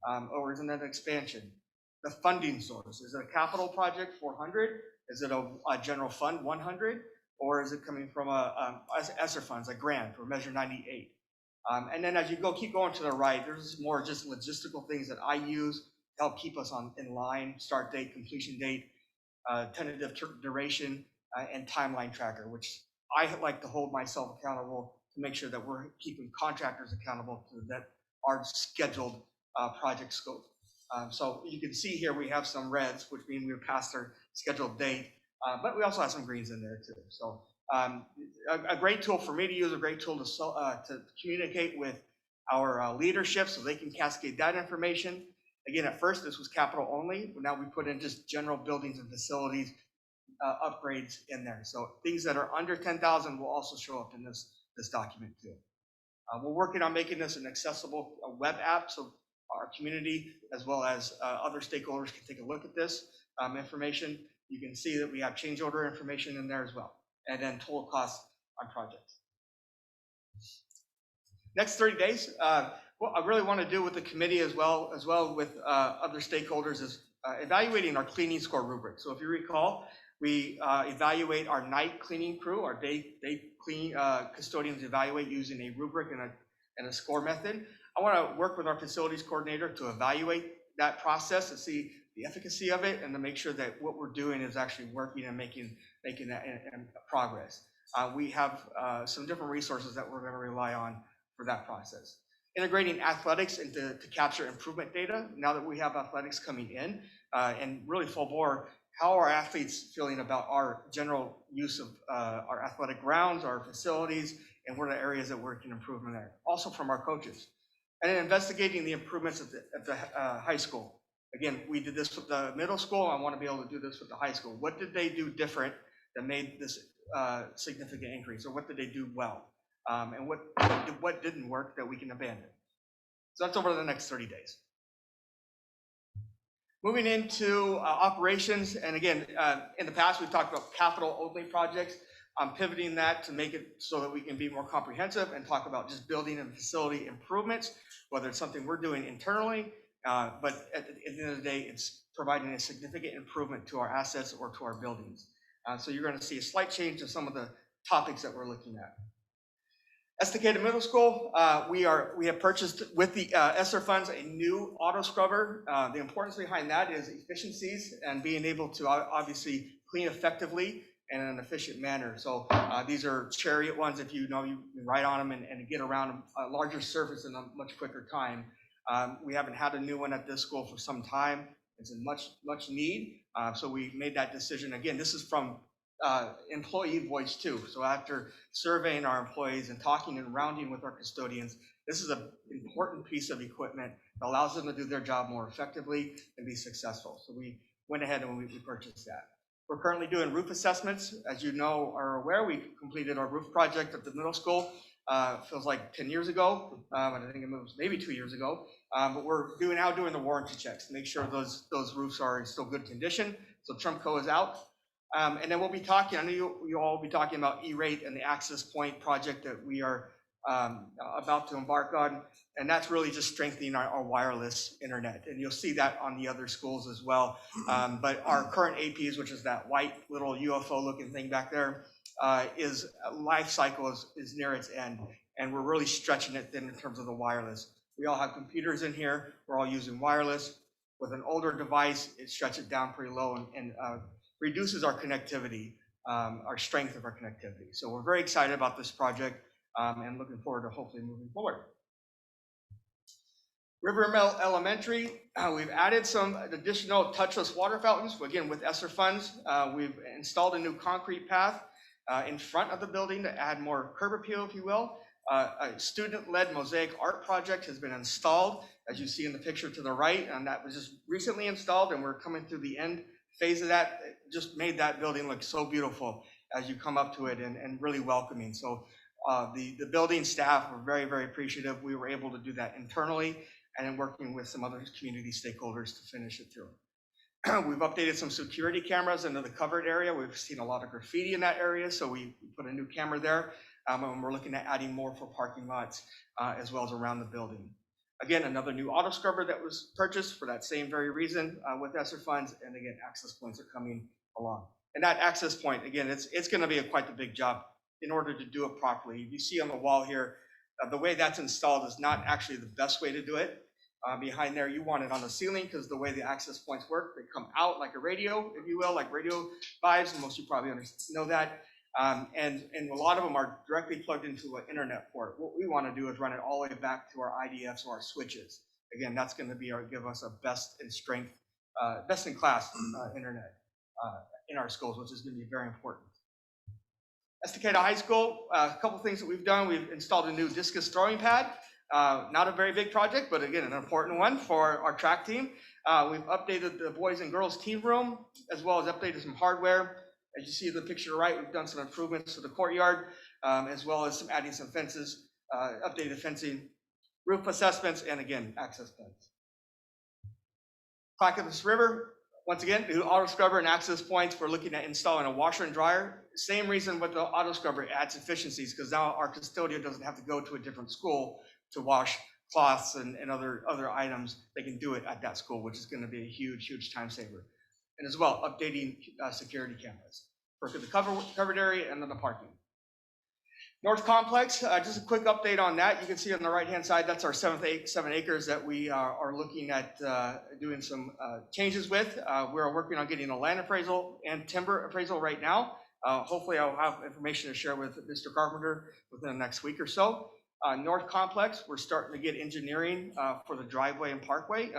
Or is it an expansion? The funding source, is it a capital project, 400? Is it a general fund, 100? Or is it coming from ESSER funds, like grant or Measure 98? And then as you keep going to the right, there's more just logistical things that I use to help keep us in line, start date, completion date, tentative duration, and timeline tracker, which I like to hold myself accountable to make sure that we're keeping contractors accountable to that our scheduled project scope. So you can see here we have some reds, which mean we're past our scheduled date, but we also have some greens in there too. So a great tool for me to use, a great tool to communicate with our leadership so they can cascade that information. Again, at first this was capital only, but now we put in just general buildings and facilities upgrades in there. So things that are under 10,000 will also show up in this document too. We're working on making this an accessible web app so our community as well as other stakeholders can take a look at this information. You can see that we have change order information in there as well, and then total costs on projects. Next 30 days, what I really want to do with the committee as well with other stakeholders is evaluating our cleaning score rubric. So if you recall, we evaluate our night cleaning crew, our day clean custodians evaluate using a rubric and a score method. I want to work with our facilities coordinator to evaluate that process to see the efficacy of it and to make sure that what we're doing is actually working and making that progress. We have some different resources that we're going to rely on for that process. Integrating athletics to capture improvement data now that we have athletics coming in and really full bore. How are athletes feeling about our general use of our athletic grounds, our facilities, and what are the areas that we can improve in there? Also from our coaches. And then investigating the improvements at the high school. Again, we did this with the middle school. I want to be able to do this with the high school. What did they do different that made this significant increase? Or what did they do well? And what didn't work that we can abandon? So that's over the next 30 days. Moving into operations, and again, in the past we've talked about capital-only projects. I'm pivoting that to make it so that we can be more comprehensive and talk about just building and facility improvements, whether it's something we're doing internally, but at the end of the day, it's providing a significant improvement to our assets or to our buildings. So you're going to see a slight change in some of the topics that we're looking at. Estacada Middle School, we have purchased with the ESSER funds a new auto scrubber. The importance behind that is efficiencies and being able to obviously clean effectively and in an efficient manner. So these are Chariot ones. If you can ride on them and get around a larger surface in a much quicker time. We haven't had a new one at this school for some time. It's in much need. So we made that decision. Again, this is from employee voice too. So after surveying our employees and talking and rounding with our custodians, this is an important piece of equipment that allows them to do their job more effectively and be successful. So we went ahead and we purchased that. We're currently doing roof assessments. As you know, are aware, we completed our roof project at the middle school. Feels like 10 years ago, I think it was maybe 2 years ago. But we're now doing the warranty checks to make sure those roofs are in still good condition. So Trumco is out. And then we'll be talking, I know you all will be talking about E-Rate and the Access Point project that we are about to embark on. And that's really just strengthening our wireless internet. And you'll see that on the other schools as well. But our current APs, which is that white little UFO looking thing back there, life cycle is near its end. And we're really stretching it thin in terms of the wireless. We all have computers in here. We're all using wireless. With an older device, it shuts it down pretty low and reduces our connectivity, our strength of our connectivity. So we're very excited about this project and looking forward to hopefully moving forward. River Mill Elementary, we've added some additional touchless water fountains. Again, with ESSER funds, we've installed a new concrete path in front of the building to add more curb appeal, if you will. A student-led mosaic art project has been installed, as you see in the picture to the right, and that was just recently installed, and we're coming through the end phase of that. It just made that building look so beautiful as you come up to it and really welcoming. So the building staff were very, very appreciative. We were able to do that internally and then working with some other community stakeholders to finish it through. We've updated some security cameras into the covered area. We've seen a lot of graffiti in that area, so we put a new camera there. And we're looking at adding more for parking lots as well as around the building. Again, another new auto scrubber that was purchased for that same very reason with ESSER funds. And again, access points are coming along. And that access point, again, it's going to be quite the big job in order to do it properly. You see on the wall here, the way that's installed is not actually the best way to do it. Behind there, you want it on the ceiling because the way the access points work, they come out like a radio, if you will, like radio vibes, and most of you probably know that. And a lot of them are directly plugged into an internet port. What we want to do is run it all the way back to our IDFs or our switches. Again, that's going to be give us a best in class internet in our schools, which is going to be very important. Estacada High School, a couple things that we've done. We've installed a new discus throwing pad. Not a very big project, but again, an important one for our track team. We've updated the boys and girls team room, as well as updated some hardware. As you see in the picture to the right, we've done some improvements to the courtyard, as well as adding some fences, updated fencing, roof assessments, and again, access points. Clackamas River, once again, the auto scrubber and access points. We're looking at installing a washer and dryer. Same reason with the auto scrubber, it adds efficiencies because now our custodian doesn't have to go to a different school to wash cloths and other items. They can do it at that school, which is going to be a huge, huge time saver. And as well, updating security cameras for the covered area and then the parking. North Complex, just a quick update on that. You can see on the right-hand side, that's our 7 acres that we are looking at doing some changes with. We're working on getting a land appraisal and timber appraisal right now. Hopefully I'll have information to share with Mr. Carpenter within the next week or so. North Complex, we're starting to get engineering for the driveway and parkway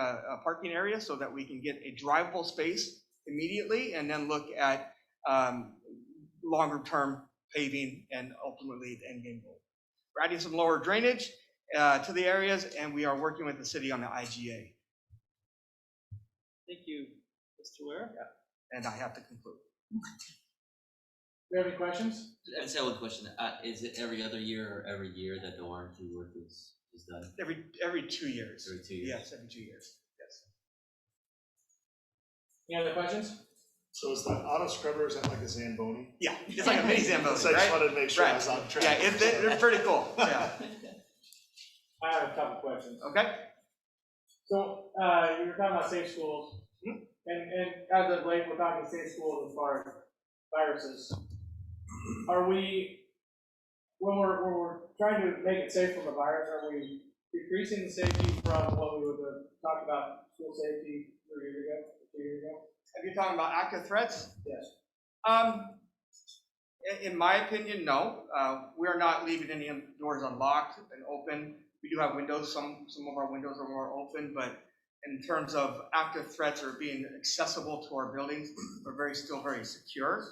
parking area so that we can get a drivable space immediately and then look at longer term paving and ultimately the end game goal. We're adding some lower drainage to the areas, and we are working with the city on the IGA. Thank you, Mr. Ware. And I have to conclude. Do you have any questions? I just have one question. Is it every other year or every year that the warranty work is done? Every 2 years. Every 2 years? Yes, every 2 years. Yes. Any other questions? So is that auto scrubber, is that like a Zamboni? Yeah, it's like a mini Zamboni, So I just right? wanted to make sure I Right. was on track. Yeah, they're pretty cool. Yeah. I have a couple questions. Okay. So, you were talking about safe schools, and as of late, we're talking safe schools as far as viruses. Are we, when we're trying to make it safe from a virus, are we decreasing the safety from what we would have talked about school safety 2 years ago? If you're talking about active threats? Yes. In my opinion, no. We are not leaving any doors unlocked and open. We do have windows. Some of our windows are more open, but in terms of active threats or being accessible to our buildings, we're still very secure.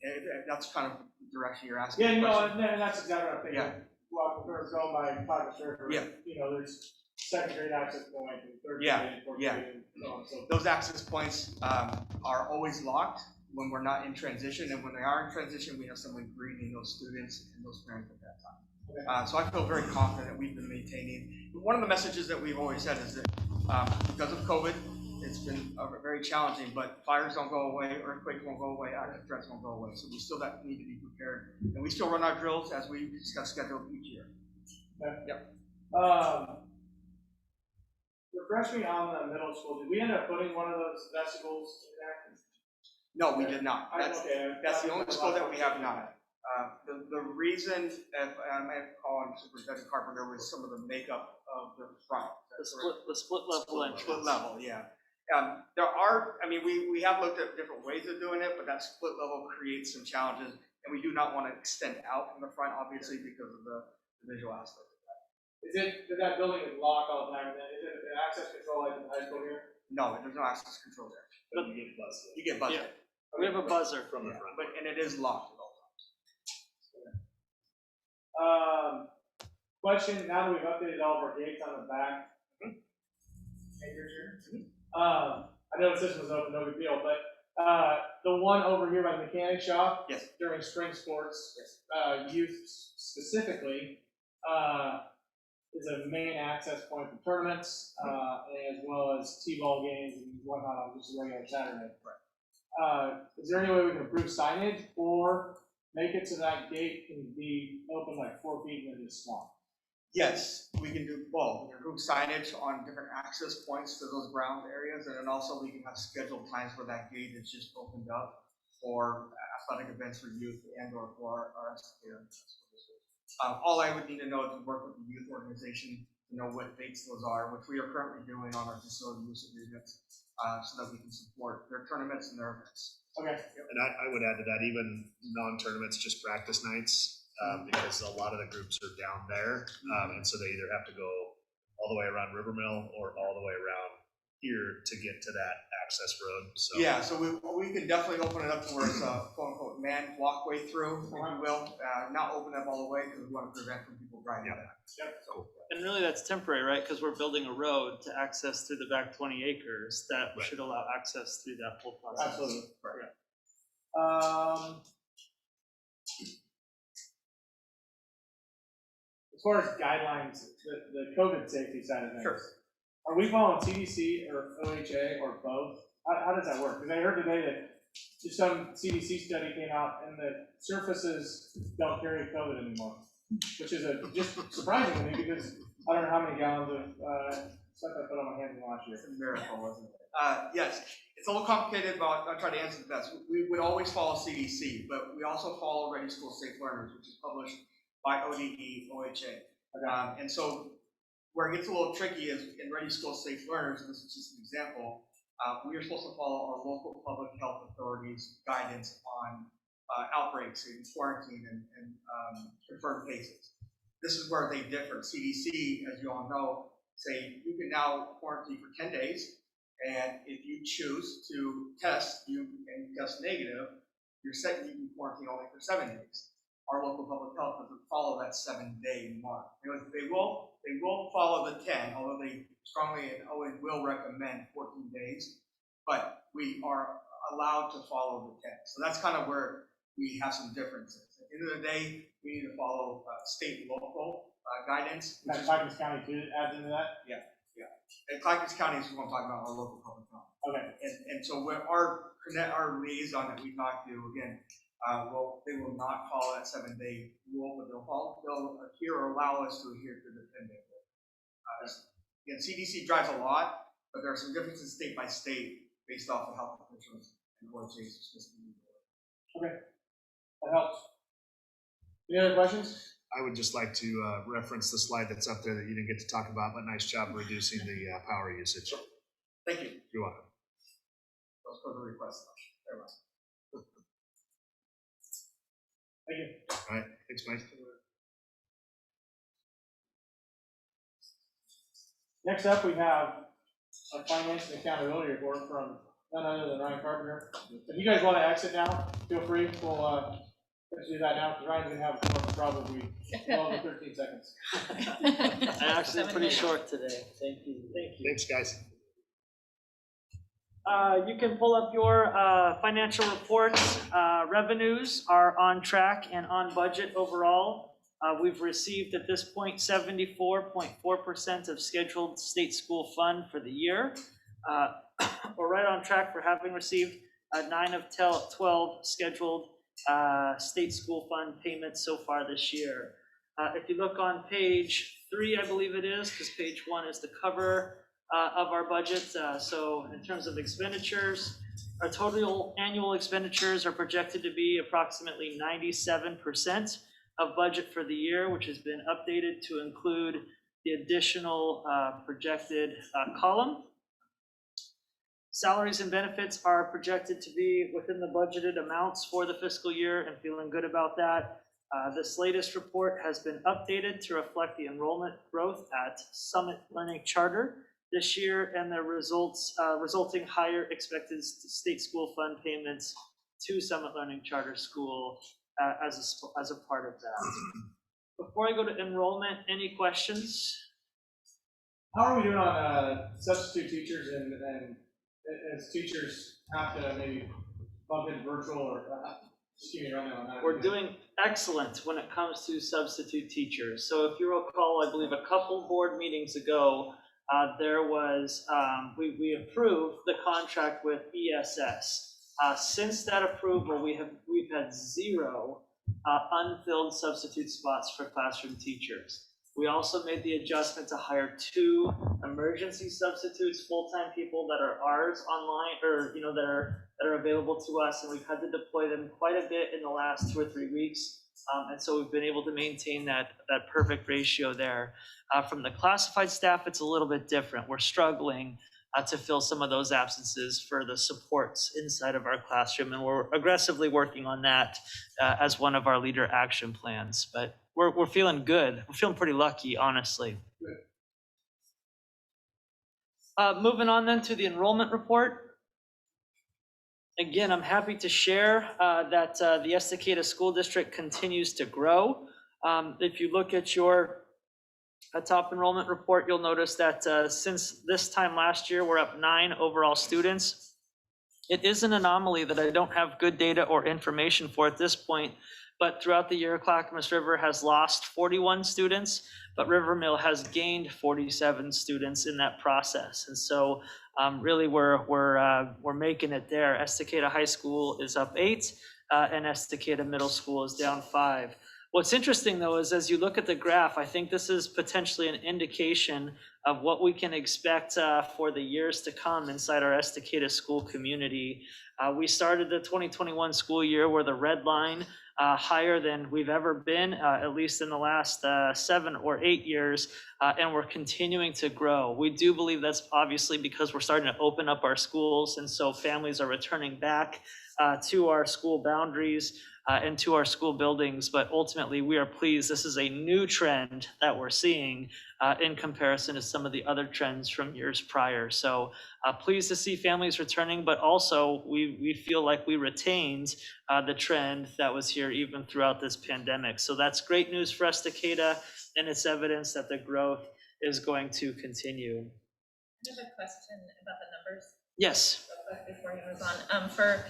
If that's kind of the direction you're asking. Yeah, no, question. and that's exactly what I'm thinking. Yeah. Well, we're going by Clackamas River. Yeah. You know, there's second grade access point and third Yeah, grade and fourth yeah. grade and so on. So Those access points are always locked when we're not in transition, and when they are in transition, we have someone greeting those students and those parents at that time. So I feel very confident that we've been maintaining. One of the messages that we've always said is that because of COVID, it's been very challenging, but fires don't go away, earthquakes won't go away, active threats won't go away. So we still need to be prepared, and we still run our drills as we discuss scheduled each year. Okay. Yep. Refresh me on the middle school. Did we end up putting one of those vegetables in there? No, we did not. Okay. That's the only school that we have not. The reason, if I may call on Superintendent Carpenter, was some of the makeup of the front. The split level entrance. Split level, yeah. There are, I mean, we have looked at different ways of doing it, but that split level creates some challenges. And we do not want to extend out from the front, obviously, because of the visual aspect of that. That building is locked all the time, and then is it an access control like in high school here? No, there's no access control there. But you get buzzed. You get buzzed. Yeah. We have a buzzer from the Yeah, front. but, and it is locked at all times. Question, now that we've updated all of our gates on the back. Hey, your turn. I noticed this was open, no big deal, but, the one over here by the mechanic shop. Yes. During spring sports. Yes. Youth specifically, is a main access point for tournaments, as well as T-ball games and whatnot on just a regular Saturday. Is there any way we can improve signage or make it so that gate can be open like 4 feet and then just stop? Yes, we can do both. We can improve signage on different access points to those ground areas, and then also we can have scheduled times where that gate is just opened up for athletic events for youth and or for our SPA. All I would need to know is to work with the youth organization to know what dates those are, which we are currently doing on our facility use agreements, so that we can support their tournaments and their events. Okay. And I would add to that, even non-tournaments, just practice nights, because a lot of the groups are down there. And so they either have to go all the way around River Mill or all the way around here to get to that access road, so. Yeah, so we can definitely open it up to where it's a quote unquote manned walkway through, if you will, not open up all the way because we want to prevent from people driving that. Yep. And really that's temporary, right? Because we're building a road to access through the back 20 acres that Right. should allow access through that whole process. Absolutely. Right. As far as guidelines, the COVID safety side of things. Sure. Are we following CDC or OHA or both? How does that work? Because I heard today that just some CDC study came out and that surfaces don't carry COVID anymore, which is just surprising to me because I don't know how many gallons of stuff I put on my hands in last year. It's a miracle, wasn't it? Yes, it's a little complicated, but I'll try to answer the best. We would always follow CDC, but we also follow Ready School Safe Learners, which is published by ODE, OHA. And so where it gets a little tricky is in Ready School Safe Learners, and this is just an example, we are supposed to follow our local public health authorities' guidance on outbreaks and quarantine and confirmed cases. This is where they differ. CDC, as you all know, say you can now quarantine for 10 days, and if you choose to test and you test negative, you can quarantine only for 7 days. Our local public health doesn't follow that 7-day mark. They will follow the 10, although they strongly and always will recommend 14 days, but we are allowed to follow the 10. So that's kind of where we have some differences. At the end of the day, we need to follow state and local guidance. That Clackamas County too adds into that? Yeah. And Clackamas County is what I'm talking about, our local public health. Okay. And so when our liaison that we talk to, again, they will not follow that 7-day rule, but they'll adhere or allow us to adhere to the 10-day rule. Again, CDC drives a lot, but there are some differences state by state based off of health officials and OHA's specifically. Okay. That helps. Any other questions? I would just like to reference the slide that's up there that you didn't get to talk about, but nice job reducing the power usage. Thank you. You're welcome. Those further requests. Very much. Thank you. All right, thanks, Mike. Next up, we have a finance and accountability report from none other than Ryan Carpenter. If you guys want to exit now, feel free. We'll let's do that now because Ryan's gonna have a floor for probably 12 or 13 seconds. I actually pretty short today. Thank you. Thanks, guys. You can pull up your financial reports. Revenues are on track and on budget overall. We've received at this point 74.4% of scheduled state school fund for the year. We're right on track for having received 9 of 12 scheduled state school fund payments so far this year. If you look on page 3, I believe it is, because page 1 is the cover of our budget. So in terms of expenditures, our total annual expenditures are projected to be approximately 97% of budget for the year, which has been updated to include the additional projected column. Salaries and benefits are projected to be within the budgeted amounts for the fiscal year, and feeling good about that. This latest report has been updated to reflect the enrollment growth at Summit Learning Charter this year and the resulting higher expected state school fund payments to Summit Learning Charter School as a part of that. Before I go to enrollment, any questions? How are we doing on substitute teachers and as teachers have to maybe bump in virtual or just give me a rundown on that? We're doing excellent when it comes to substitute teachers. So if you recall, I believe a couple board meetings ago, there was, we approved the contract with ESS. Since that approval, we've had 0 unfilled substitute spots for classroom teachers. We also made the adjustment to hire 2 emergency substitutes, full-time people that are ours online, or that are available to us, and we've had to deploy them quite a bit in the last 2 or 3 weeks. And so we've been able to maintain that perfect ratio there. From the classified staff, it's a little bit different. We're struggling to fill some of those absences for the supports inside of our classroom, and we're aggressively working on that as one of our leader action plans. But we're feeling good. We're feeling pretty lucky, honestly. Moving on then to the enrollment report. Again, I'm happy to share that the Estacada School District continues to grow. If you look at your top enrollment report, you'll notice that since this time last year, we're up 9 overall students. It is an anomaly that I don't have good data or information for at this point, but throughout the year, Clackamas River has lost 41 students, but River Mill has gained 47 students in that process. And so really we're making it there. Estacada High School is up 8, and Estacada Middle School is down 5. What's interesting though is as you look at the graph, I think this is potentially an indication of what we can expect for the years to come inside our Estacada school community. We started the 2021 school year where the red line higher than we've ever been, at least in the last 7 or 8 years, and we're continuing to grow. We do believe that's obviously because we're starting to open up our schools, and so families are returning back to our school boundaries and to our school buildings, but ultimately we are pleased. This is a new trend that we're seeing in comparison to some of the other trends from years prior. So pleased to see families returning, but also we feel like we retained the trend that was here even throughout this pandemic. So that's great news for Estacada, and it's evidence that the growth is going to continue. I have a question about the numbers. Yes. Real quick before we move on. For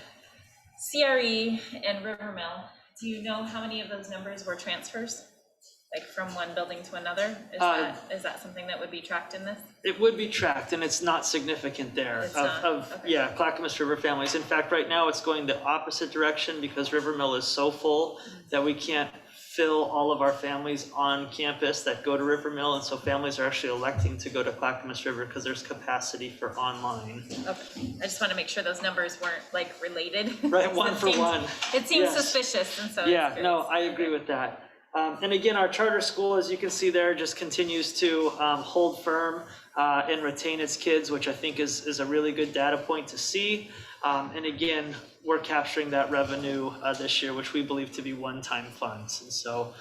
CRE and River Mill, do you know how many of those numbers were transfers? Like from one building to another? Is that something that would be tracked in this? It would be tracked, and it's not significant there. It's not? Okay. Yeah, Clackamas River families. In fact, right now it's going the opposite direction because River Mill is so full that we can't fill all of our families on campus that go to River Mill, and so families are actually electing to go to Clackamas River because there's capacity for online. Okay, I just want to make sure those numbers weren't like related. Right, one for one. It seems Yes. suspicious, and so. Yeah, no, I agree with that. And again, our charter school, as you can see there, just continues to hold firm and retain its kids, which I think is a really good data point to see. And again, we're capturing that revenue this year, which we believe to be one-time funds. And so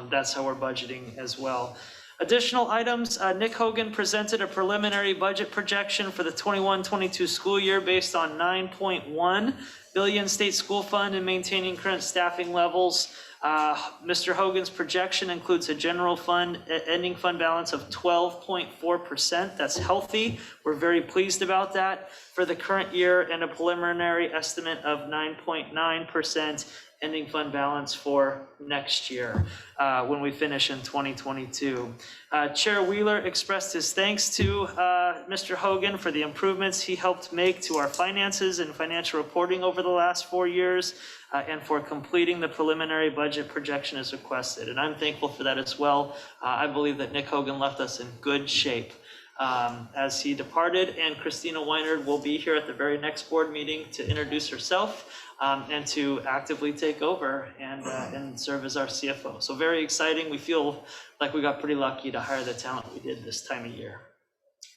that's how we're budgeting as well. Additional items, Nick Hogan presented a preliminary budget projection for the 21-22 school year based on 9.1 billion state school fund and maintaining current staffing levels. Mr. Hogan's projection includes a general fund ending fund balance of 12.4%. That's healthy. We're very pleased about that for the current year, and a preliminary estimate of 9.9% ending fund balance for next year when we finish in 2022. Chair Wheeler expressed his thanks to Mr. Hogan for the improvements he helped make to our finances and financial reporting over the last 4 years, and for completing the preliminary budget projection as requested. And I'm thankful for that as well. I believe that Nick Hogan left us in good shape. as he departed, and Christina Weinert will be here at the very next board meeting to introduce herself and to actively take over and serve as our CFO. So very exciting. We feel like we got pretty lucky to hire the talent we did this time of year.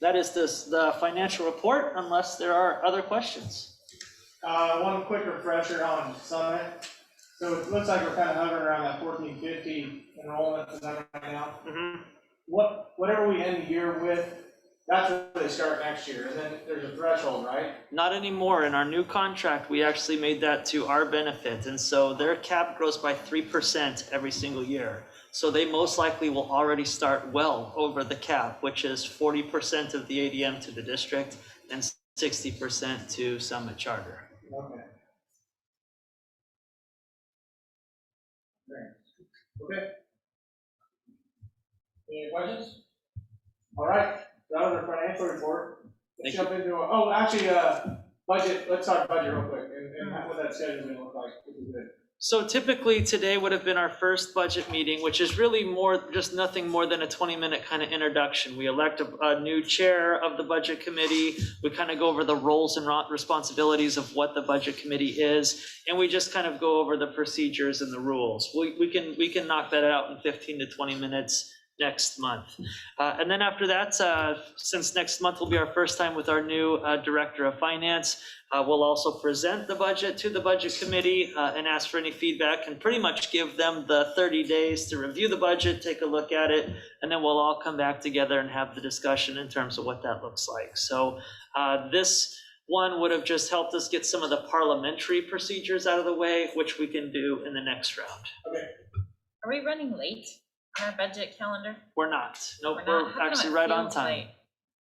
That is the financial report, unless there are other questions. One quick refresher on Summit. So it looks like we're kind of hovering around that 1450 enrollment number right now. Mm-hmm. Whatever we end the year with, that's where they start next year, and then there's a threshold, right? Not anymore. In our new contract, we actually made that to our benefit. And so their cap grows by 3% every single year. So they most likely will already start well over the cap, which is 40% of the ADM to the district and 60% to Summit Charter. Okay. Okay. Any questions? All right, that was our financial report. Let's jump into, budget, let's talk budget real quick and what that schedule is gonna look like, which is good. So typically today would have been our first budget meeting, which is really just nothing more than a 20-minute kind of introduction. We elect a new chair of the budget committee. We kind of go over the roles and responsibilities of what the budget committee is, and we just kind of go over the procedures and the rules. We can knock that out in 15 to 20 minutes next month. And then after that, since next month will be our first time with our new director of finance, we'll also present the budget to the budget committee and ask for any feedback and pretty much give them the 30 days to review the budget, take a look at it, and then we'll all come back together and have the discussion in terms of what that looks like. So this one would have just helped us get some of the parliamentary procedures out of the way, which we can do in the next round. Okay. Are we running late on our budget calendar? We're not. Nope, We're not. we're How come actually it right on feels time. late?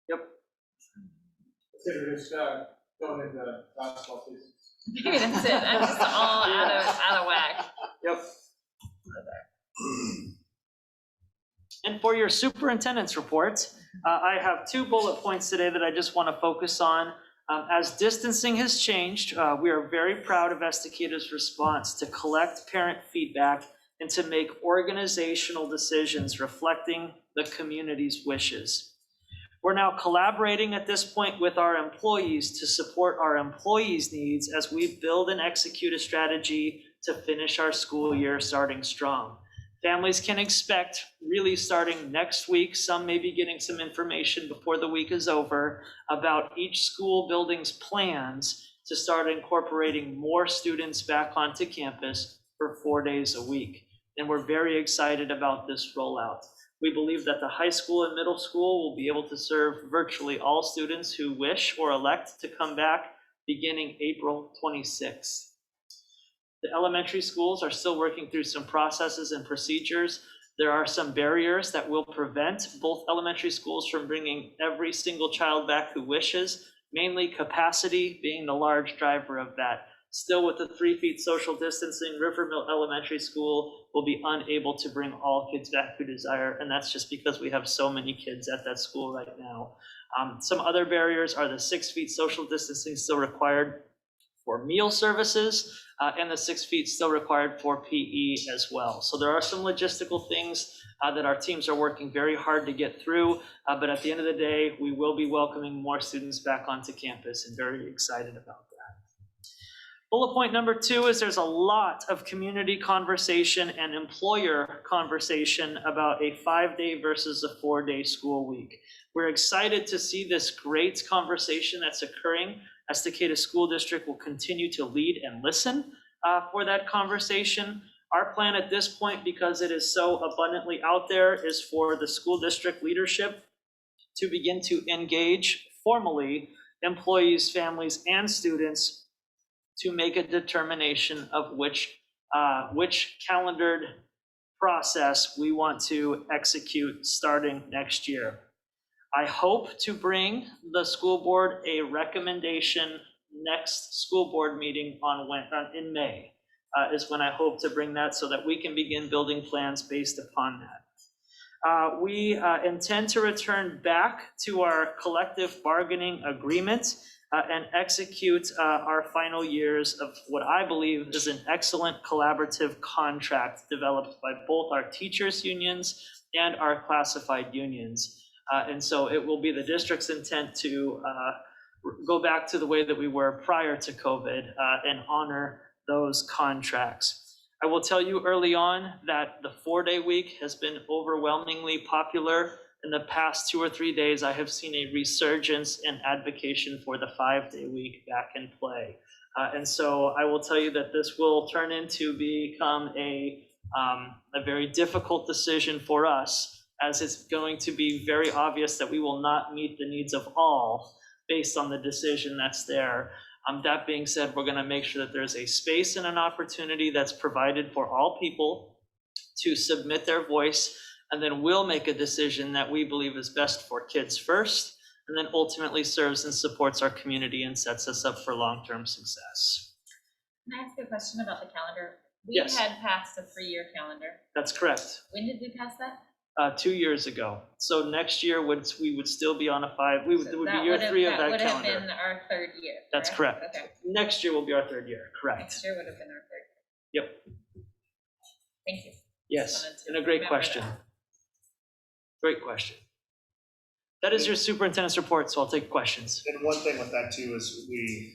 Yep. Consider this, going into basketball season. Maybe that's it. I'm just all out of whack. Yep. And for your superintendent's report, I have 2 bullet points today that I just want to focus on. As distancing has changed, we are very proud of Estacada's response to collect parent feedback and to make organizational decisions reflecting the community's wishes. We're now collaborating at this point with our employees to support our employees' needs as we build and execute a strategy to finish our school year starting strong. Families can expect, really starting next week, some may be getting some information before the week is over, about each school building's plans to start incorporating more students back onto campus for 4 days a week. And we're very excited about this rollout. We believe that the high school and middle school will be able to serve virtually all students who wish or elect to come back beginning April 26th. The elementary schools are still working through some processes and procedures. There are some barriers that will prevent both elementary schools from bringing every single child back who wishes, mainly capacity being the large driver of that. Still, with the 3 feet social distancing, Rivermill Elementary School will be unable to bring all kids back who desire, and that's just because we have so many kids at that school right now. Some other barriers are the 6 feet social distancing still required for meal services, and the 6 feet still required for PE as well. So there are some logistical things that our teams are working very hard to get through, but at the end of the day, we will be welcoming more students back onto campus and very excited about that. Bullet point number 2 is there's a lot of community conversation and employer conversation about a 5-day versus a 4-day school week. We're excited to see this great conversation that's occurring. Estacada School District will continue to lead and listen for that conversation. Our plan at this point, because it is so abundantly out there, is for the school district leadership to begin to engage formally employees, families, and students to make a determination of which calendared process we want to execute starting next year. I hope to bring the school board a recommendation next school board meeting in May is when I hope to bring that so that we can begin building plans based upon that. We intend to return back to our collective bargaining agreement and execute our final years of what I believe is an excellent collaborative contract developed by both our teachers' unions and our classified unions. And so it will be the district's intent to go back to the way that we were prior to COVID and honor those contracts. I will tell you early on that the 4-day week has been overwhelmingly popular. In the past 2 or 3 days, I have seen a resurgence in advocacy for the 5-day week back in play. And so I will tell you that this will turn into become a very difficult decision for us, as it's going to be very obvious that we will not meet the needs of all based on the decision that's there. That being said, we're going to make sure that there's a space and an opportunity that's provided for all people to submit their voice, and then we'll make a decision that we believe is best for kids first, and then ultimately serves and supports our community and sets us up for long-term success. Can I ask a question about the calendar? We Yes. had passed a 3-year calendar. That's correct. When did we pass that? 2 years ago. So next year we would still be on a 5. It would be That year would have- 3 of that that would have been calendar. our 3rd year. That's correct. Okay. Next year will be our 3rd year. Correct. Next year would have been our 3rd year. Yep. Thank you. Yes. Wanted to And a great remember question. that. Great question. That is your superintendent's report, so I'll take questions. And one thing with that too is the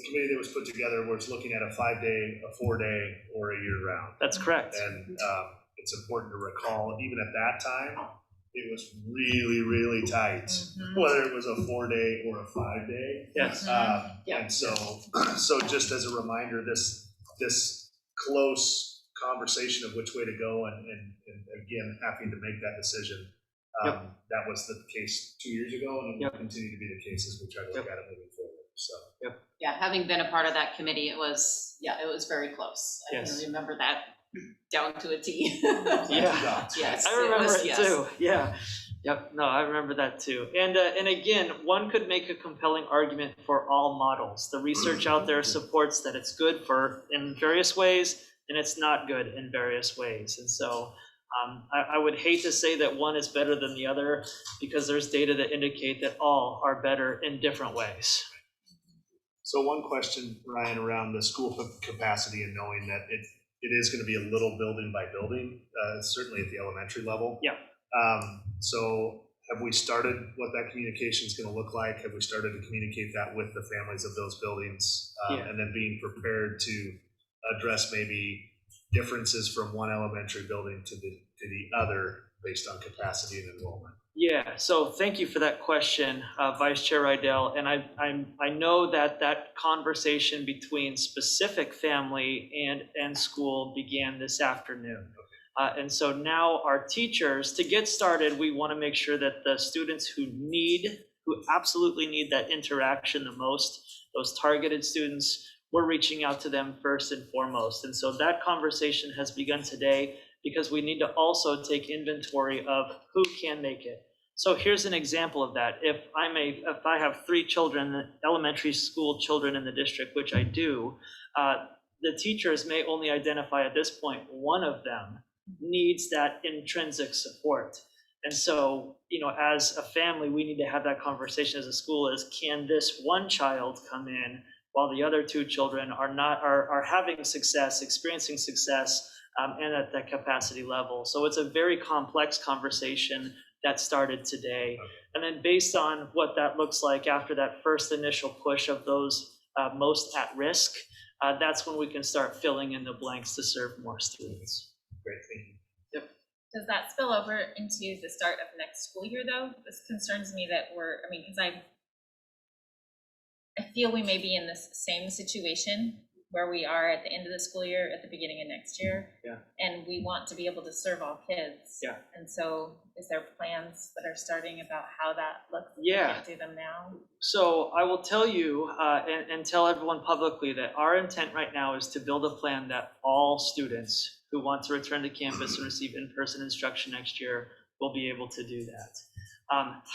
committee that was put together was looking at a 5-day, a 4-day, or a year round. That's correct. And it's important to recall, even at that time, it was really, really tight, whether it was a 4-day or a 5-day. Yes. And so just as a reminder, this close conversation of which way to go, and again, having to make that decision. That was the case 2 years ago, and it will continue to be the case as we try to look at it moving forward. So. Yeah, having been a part of that committee, it was very close. I Yes. can remember that down to a T. Yeah. Yes. I remember was- it yes. too. Yeah. Yep. No, I remember that too. And again, one could make a compelling argument for all models. The research out there supports that it's good in various ways, and it's not good in various ways. And so I would hate to say that one is better than the other, because there's data that indicate that all are better in different ways. So one question, Ryan, around the school capacity and knowing that it is going to be a little building by building, certainly at the elementary level. Yeah. So have we started what that communication is going to look like? Have we started to communicate that with the families of those buildings? And then being prepared to address maybe differences from one elementary building to the other based on capacity and enrollment? Yeah, so thank you for that question, Vice Chair Rydell. And I know that conversation between specific family and school began this afternoon. And so now our teachers, to get started, we want to make sure that the students who absolutely need that interaction the most, those targeted students, we're reaching out to them first and foremost. And so that conversation has begun today, because we need to also take inventory of who can make it. So here's an example of that. If I have 3 children, elementary school children in the district, which I do, the teachers may only identify at this point one of them needs that intrinsic support. And so, as a family, we need to have that conversation as a school: can this one child come in while the other 2 children are having success, experiencing success, and at that capacity level. So it's a very complex conversation that started today. And then based on what that looks like after that first initial push of those most at risk, that's when we can start filling in the blanks to serve more students. Great, thank you. Yep. Does that spill over into the start of next school year, though? This concerns me that because I feel we may be in this same situation where we are at the end of the school year, at the beginning of next year. Yeah. And we want to be able to serve all kids. Yeah. And so is there plans that are starting about how that looks? Yeah. We can't do them now. So I will tell you and tell everyone publicly that our intent right now is to build a plan that all students who want to return to campus and receive in-person instruction next year will be able to do that.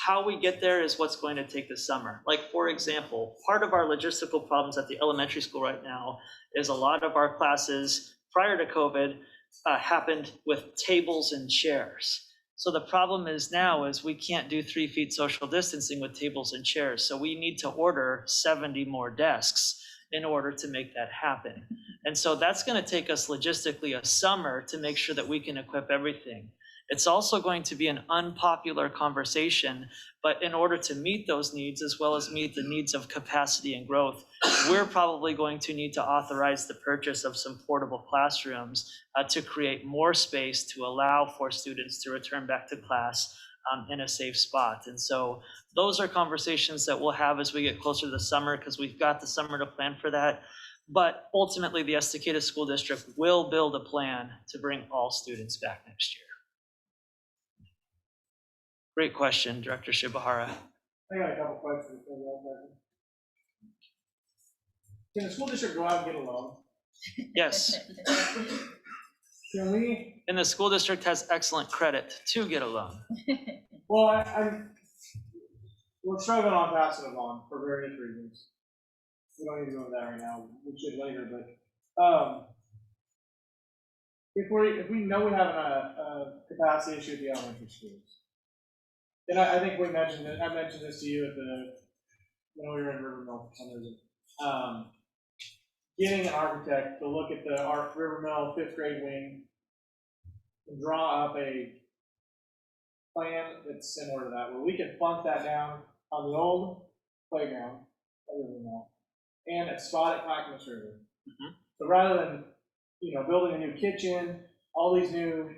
How we get there is what's going to take the summer. Like, for example, part of our logistical problems at the elementary school right now is a lot of our classes prior to COVID happened with tables and chairs. So the problem is now is we can't do 3 feet social distancing with tables and chairs. So we need to order 70 more desks in order to make that happen. And so that's going to take us logistically a summer to make sure that we can equip everything. It's also going to be an unpopular conversation, but in order to meet those needs, as well as meet the needs of capacity and growth, we're probably going to need to authorize the purchase of some portable classrooms to create more space to allow for students to return back to class in a safe spot. And so those are conversations that we'll have as we get closer to the summer, because we've got the summer to plan for that. But ultimately, the Estacada School District will build a plan to bring all students back next year. Great question, Director Shibahara. I got a couple questions for you. Can the school district go out and get a loan? Yes, Can we, and the school district has excellent credit to get a loan. well, we're struggling on passing a bond for various reasons. We don't need to go into that right now, we should later, but, if we know we have a capacity issue at the elementary schools, then I think we mentioned it, I mentioned this to you at when we were in Rivermill for some reason. Getting an architect to look at the Rivermill 5th grade wing and draw up a plan that's similar to that, where we can plunk that down on the old playground at Rivermill and a spot at Clackamas River. Mhm. So rather than, building a new kitchen, all these new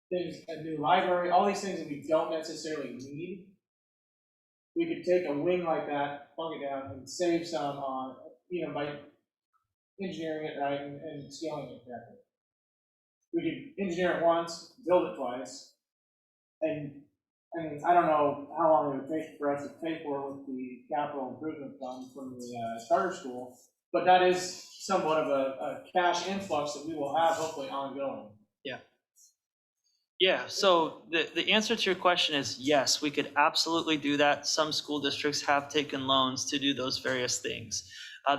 things, a new library, all these things that we don't necessarily need, we could take a wing like that, plunk it down, and save some on, by engineering it right and scaling it correctly. We could engineer it once, build it twice, and I mean, I don't know how long it would take for us to pay for it with the capital improvement fund from the charter school, but that is somewhat of a cash influx that we will have hopefully ongoing. Yeah, so the answer to your question is yes, we could absolutely do that. Some school districts have taken loans to do those various things.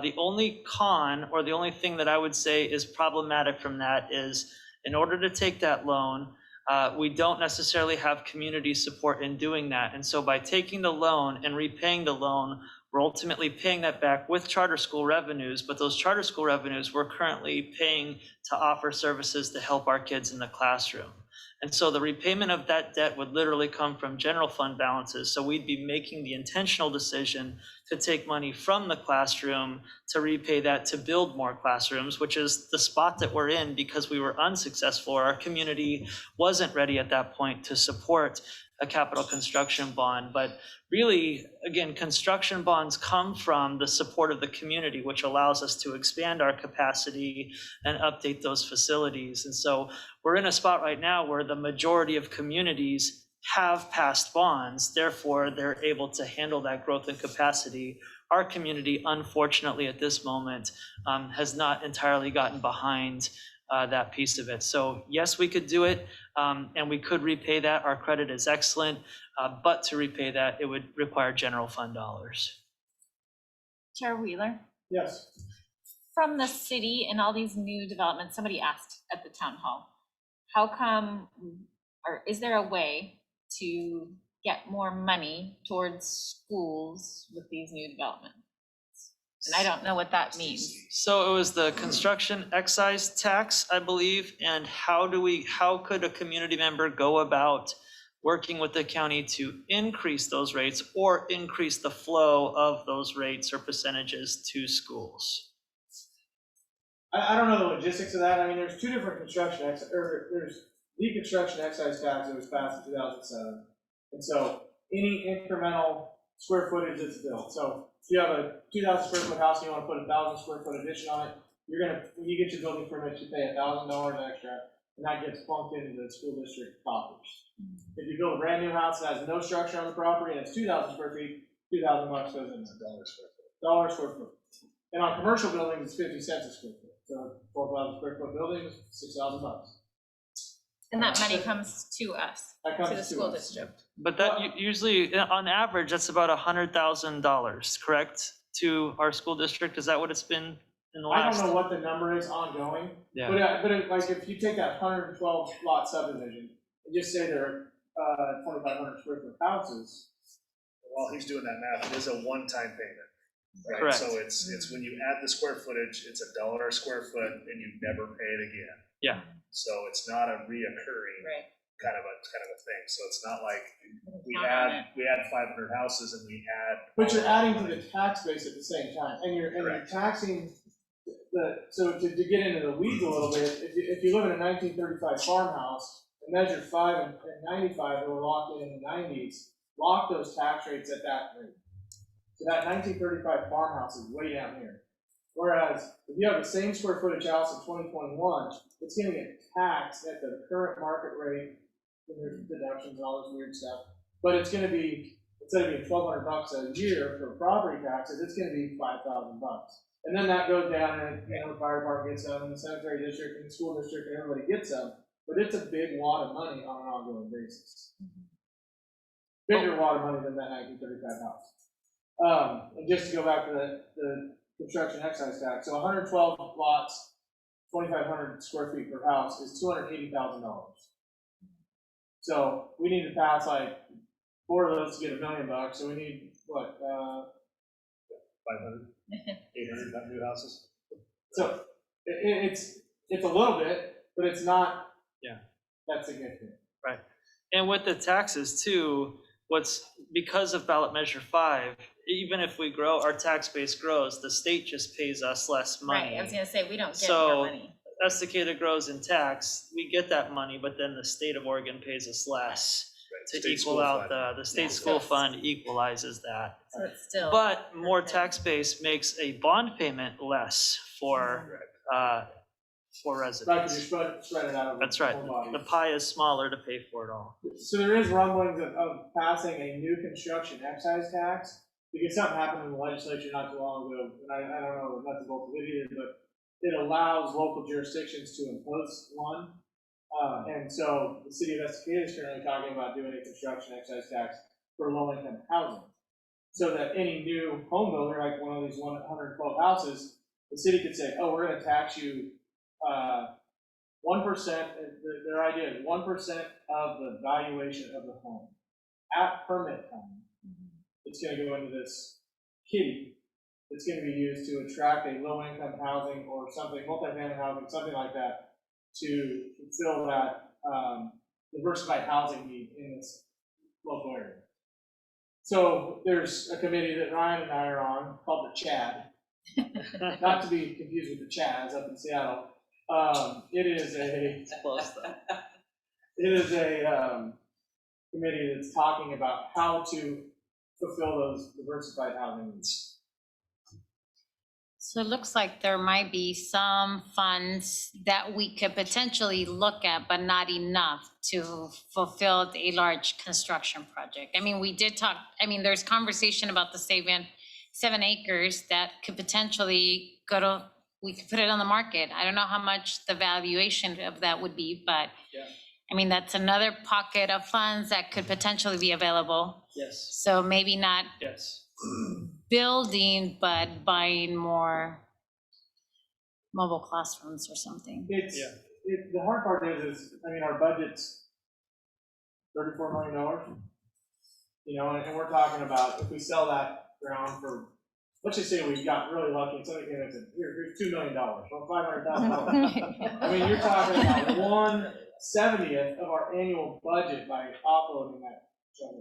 The only con, or the only thing that I would say is problematic from that is, in order to take that loan, we don't necessarily have community support in doing that. And so by taking the loan and repaying the loan, we're ultimately paying that back with charter school revenues, but those charter school revenues we're currently paying to offer services to help our kids in the classroom. And so the repayment of that debt would literally come from general fund balances. So we'd be making the intentional decision to take money from the classroom to repay that to build more classrooms, which is the spot that we're in because we were unsuccessful. Our community wasn't ready at that point to support a capital construction bond. But really, again, construction bonds come from the support of the community, which allows us to expand our capacity and update those facilities. And so we're in a spot right now where the majority of communities have passed bonds, therefore they're able to handle that growth and capacity. Our community, unfortunately, at this moment, has not entirely gotten behind that piece of it. So yes, we could do it, and we could repay that. Our credit is excellent, but to repay that, it would require general fund dollars. Chair Wheeler, Yes. from the city and all these new developments, somebody asked at the town hall, how come, or is there a way to get more money towards schools with these new developments? And I don't know what that means. So it was the construction excise tax, I believe, and how could a community member go about working with the county to increase those rates or increase the flow of those rates or percentages to schools? I don't know the logistics of that. I mean, there's two different there's the construction excise tax that was passed in 2007. And so any incremental square footage that's built. So if you have a 2,000 square foot house and you want to put 1,000 square foot addition on it, when you get your building permit, you pay $1,000 extra, and that gets plunked into the school district coffers. If you build a brand new house that has no structure on the property and it's 2,000 square feet, $2,000 goes into $1 square foot. And on commercial buildings, it's 50 cents a square foot. So 12,000 square foot buildings, $6,000. And that money comes to us, That comes to the school us. district. But that usually, on average, that's about $100,000, correct? To our school district, is that what it's been in the last? I don't know what the number is ongoing, Yeah. but like if you take that 112 lot subdivision and just say there are 2,500 square foot houses. While he's doing that math, it is a one-time payment. Right, Correct. so it's when you add the square footage, it's $1 a square foot and you never pay it again. Yeah. So it's not a reoccurring Right. kind of a thing, so it's not like we Count on had 500 houses and we had. But you're adding to the tax base at the same time, and you're Correct. taxing so to get into the weeds a little bit, if you live in a 1935 farmhouse and measure 5 and 95 that were locked in the 90s, lock those tax rates at that rate. So that 1935 farmhouse is way down here. Whereas if you have the same square footage house in 2021, it's gonna get taxed at the current market rate, and there's deductions and all this weird stuff. But it's gonna be, instead of being $1,200 a year for property taxes, it's gonna be $5,000. And then that goes down and, the fire department gets them, and the cemetery district, and the school district, and everybody gets them. But it's a big wad of money on an ongoing basis. Bigger wad of money than that 1935 house. And just to go back to the construction excise tax, so 112 lots, 2,500 square feet per house is $280,000. So we need to pass like 4 of those to get $1 million, so we need, what, 500, 800 new houses. so it's a little bit, but it's not Yeah. that significant. And with the taxes too, because of ballot measure 5, even if we grow, our tax base grows, the state just pays us less money. Right, I was gonna say, we don't get So- more money. Estacada grows in tax, we get that money, but then the state of Oregon pays us less Right, to state equal school out fund. the state Yeah. school fund equalizes that. So it's still. But more tax base makes a bond payment less for Right, 'cause residents. you're spread it out over That's right. more bodies. The pie is smaller to pay for it all. So there is rumblings of passing a new construction excise tax, because something happened in the legislature not too long ago, and I don't know the nuts and bolts of it either, but it allows local jurisdictions to impose one. And so the city of Estacada is currently talking about doing a construction excise tax for low-income housing. So that any new home builder, like one of these 112 houses, the city could say, oh, we're gonna tax you 1%, their idea is 1% of the valuation of the home at permit time. It's gonna go into this kitty. It's gonna be used to attract a low-income housing or something, multifamily housing, something like that, to fulfill that diversified housing need in this local area. So there's a committee that Ryan and I are on called the CHAD, not to be confused with the Chads up in Seattle. It is a committee that's talking about how to fulfill those diversified housing needs. So it looks like there might be some funds that we could potentially look at, but not enough to fulfill a large construction project. I mean, we did talk, there's conversation about the 7 acres that could potentially we could put it on the market. I don't know how much the valuation of that would be, but Yeah. that's another pocket of funds that could potentially be available. Yes, So maybe not yes. building, but buying more mobile classrooms or something. The hard part is, our budget's $34 million, and we're talking about, if we sell that ground for, let's just say we got really lucky and somebody came in and said, here's $2 million, or $500,000. You're talking about 1/70th of our annual budget by offloading that chunk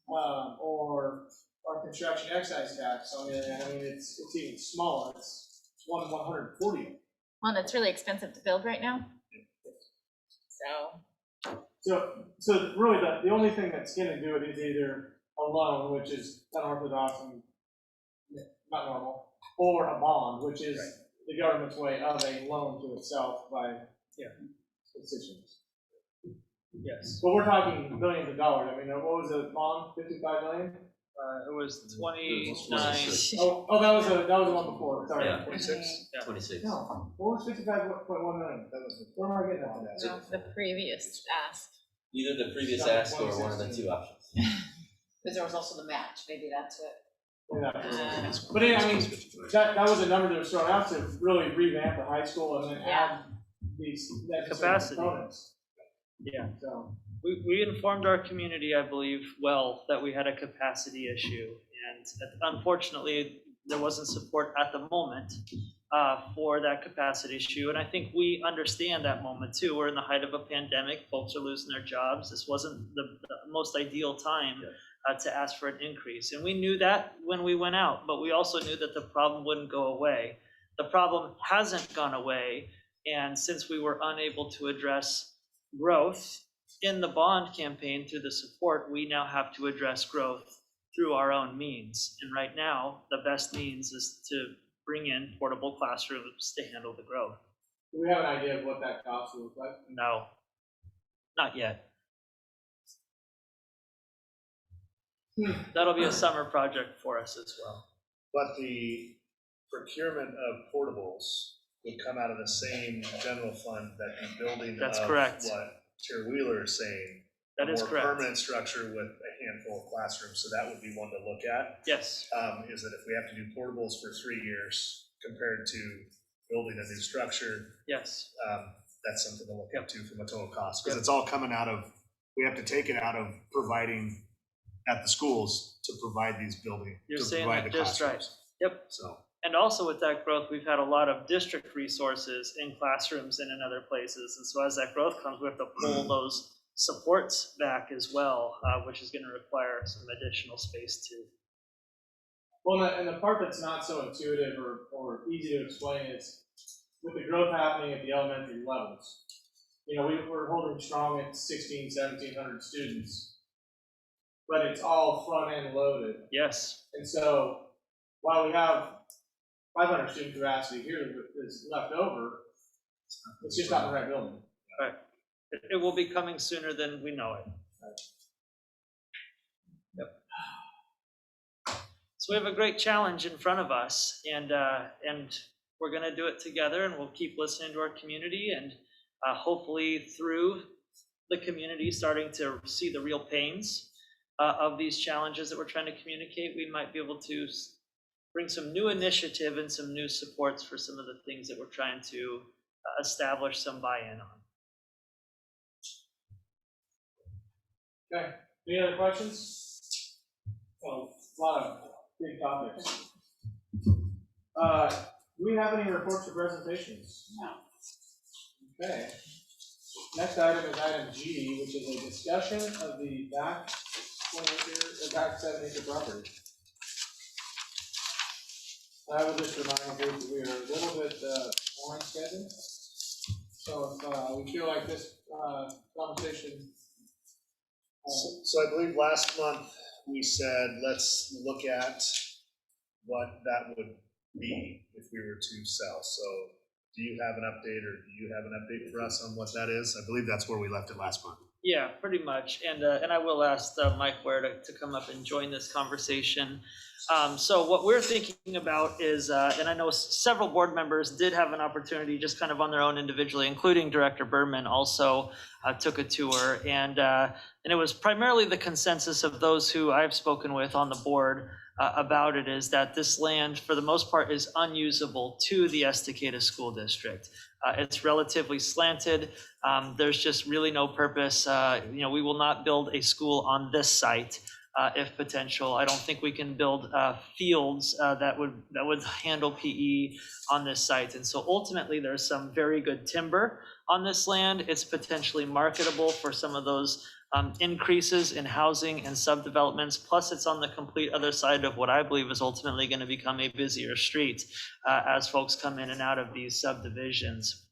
ground. Or our construction excise tax, on the other hand, it's even smaller, it's 1/140th. One that's really expensive to build right now. So, So really, the only thing that's gonna do it is either a loan, which is unorthodox and not normal, or a bond, which is the government's way of a loan to itself by constituents. Yes. But we're talking billions of dollars. What was the bond, 55 million? It was 29. Oh, that was the one before, sorry. Yeah. 26? Yeah. 26. No, what was 55.1 million? Where am I getting that from? no, the previous ask. Either the previous ask or one of the two options. Because there was also the match, maybe that's it. Yeah. But that was a number that was thrown out to really revamp the high school and then add these necessary Capacity. components. Yeah. So, We informed our community, I believe, well, that we had a capacity issue. And unfortunately, there wasn't support at the moment for that capacity issue. And I think we understand that moment too. We're in the height of a pandemic. Folks are losing their jobs. This wasn't the most ideal time to ask for an increase. And we knew that when we went out, but we also knew that the problem wouldn't go away. The problem hasn't gone away. And since we were unable to address growth in the bond campaign through the support, we now have to address growth through our own means. And right now, the best means is to bring in portable classrooms to handle the growth. Do we have an idea of what that cost will look like? No, not yet. That'll be a summer project for us as well. But the procurement of portables would come out of the same general fund that the building That's of correct. what Chair Wheeler is saying. That is correct. A more permanent structure with a handful of classrooms, so that would be one to look at. Yes. Is that if we have to do portables for 3 years compared to building a new structure, Yes. that's something to look at too from a total cost, because it's all coming out of, we have to take it out of providing at the schools to provide these buildings. You're to saying provide that the just right. classrooms. Yep. So. And also with that growth, we've had a lot of district resources in classrooms and in other places. And so as that growth comes, we have to pull those supports back as well, which is going to require some additional space too. Well, and the part that's not so intuitive or easy to explain is with the growth happening at the elementary levels. You know, we're holding strong at 1,700 students, but it's all front end loaded. Yes. And so while we have 500 student capacity here that is left over, it's just not the right building. Right. It will be coming sooner than we know it. Yep. So we have a great challenge in front of us, and we're going to do it together, and we'll keep listening to our community, and hopefully through the community starting to see the real pains of these challenges that we're trying to communicate, we might be able to bring some new initiative and some new supports for some of the things that we're trying to establish some buy-in on. Okay, any other questions? Well, a lot of big topics. Do we have any reports or presentations? No. Okay. Next item is item G, which is a discussion of the back 7 acre property. I will just remind you that we are a little bit on schedule. So if we feel like this conversation. So I believe last month we said, let's look at what that would be if we were to sell. So do you have an update, or do you have an update for us on what that is? I believe that's where we left it last month. Yeah, pretty much. And I will ask Mike Ware to come up and join this conversation. So what we're thinking about is, and I know several board members did have an opportunity just kind of on their own individually, including Director Berman also took a tour. And it was primarily the consensus of those who I've spoken with on the board about it is that this land, for the most part, is unusable to the Estacada School District. It's relatively slanted. There's just really no purpose. We will not build a school on this site if potential. I don't think we can build fields that would handle PE on this site. And so ultimately, there's some very good timber on this land. It's potentially marketable for some of those increases in housing and subdevelopments. Plus, it's on the complete other side of what I believe is ultimately going to become a busier street as folks come in and out of these subdivisions.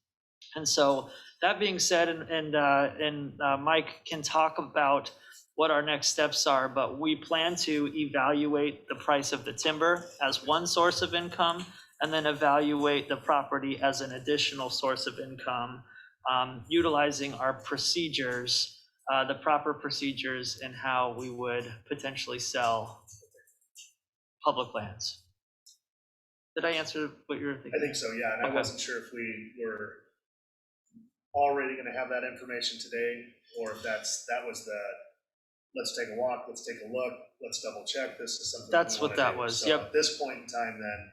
And so that being said, and Mike can talk about what our next steps are, but we plan to evaluate the price of the timber as one source of income, and then evaluate the property as an additional source of income, utilizing our procedures, the proper procedures in how we would potentially sell public lands. Did I answer what you were thinking? I think so, yeah, and I wasn't sure if we were already gonna have that information today, or if that was the, let's take a walk, let's take a look, let's double check, this is something. That's what that was, So yep. at this point in time then,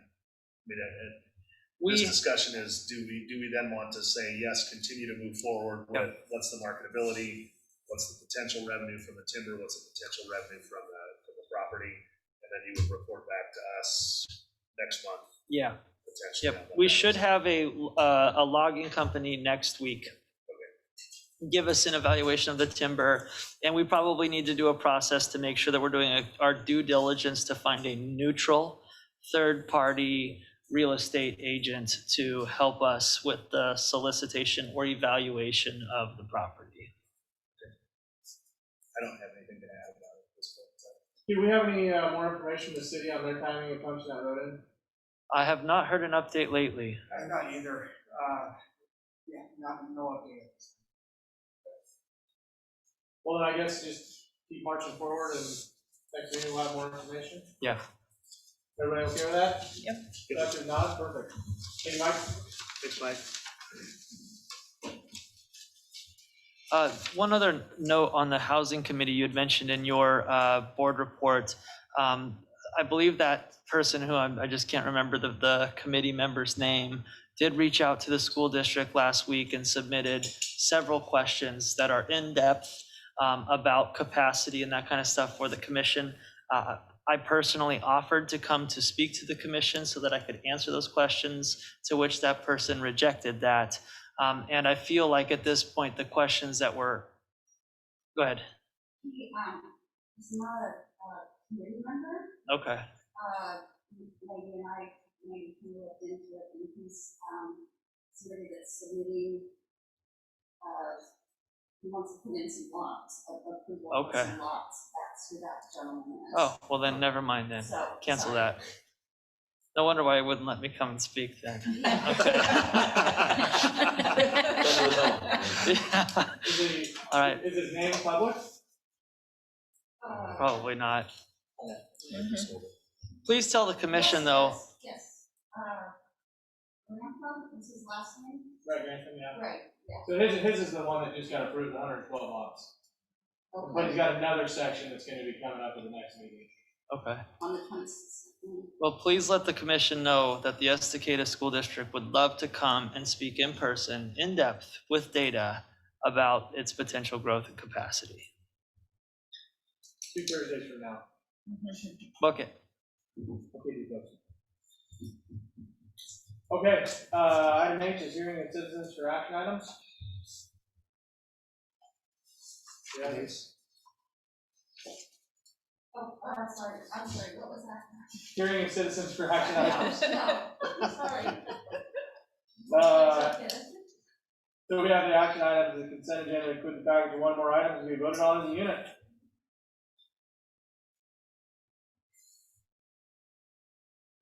this discussion is, do we then want to say, yes, continue to move forward with what's the marketability, what's the potential revenue from the timber, what's the potential revenue from the property, and then you would report back to us next month, Yeah, potentially. yep. We should have a logging company next week give us an evaluation of the timber, and we probably need to do a process to make sure that we're doing our due diligence to find a neutral third-party real estate agent to help us with the solicitation or evaluation of the property. I don't have anything to add about it at this point. Do we have any more information from the city on their timing of punching that road in? I have not heard an update lately. I'm not either. Yeah, no update. Well, then I guess just keep marching forward and next meeting we'll have more information. Yeah. Everybody okay with that? Yep. That's your nod, perfect. Thank you, Mike. Thanks, Mike. One other note on the housing committee you had mentioned in your board report. I believe that person who I just can't remember the committee member's name did reach out to the school district last week and submitted several questions that are in depth about capacity and that kind of stuff for the commission. I personally offered to come to speak to the commission so that I could answer those questions, to which that person rejected that. And I feel like at this point, the questions that were, go ahead. He's not a committee member. Okay. Maggie and I maybe looked into it, and he's somebody that's submitting, he wants to put in some lots, approval of Okay. some lots. That's who that gentleman is. Oh, well then, never mind then. So, Cancel sorry. that. No wonder why he wouldn't let me come and speak then. Okay. Yeah. Is he, All right, is his name public? probably not. Please tell the commission though. Yes. Grandpa is his last name? Right, Grantham, yeah. Right, yeah. So his is the one that just got approved, 112 lots. But he's Okay. got another section that's gonna be coming up at the next meeting. Okay. On the 26th. Well, please let the commission know that the Estacada School District would love to come and speak in person, in depth, with data about its potential growth and capacity. 2 Thursdays from now. Book it. Okay, you folks. Okay, item H is hearing and citizens for action items. Yeah, Oh, sorry, I'm sorry, what was that? hearing and citizens for action items. No, sorry. So we have the action items, the consent agenda, include the package of one more item to be voted on as a unit.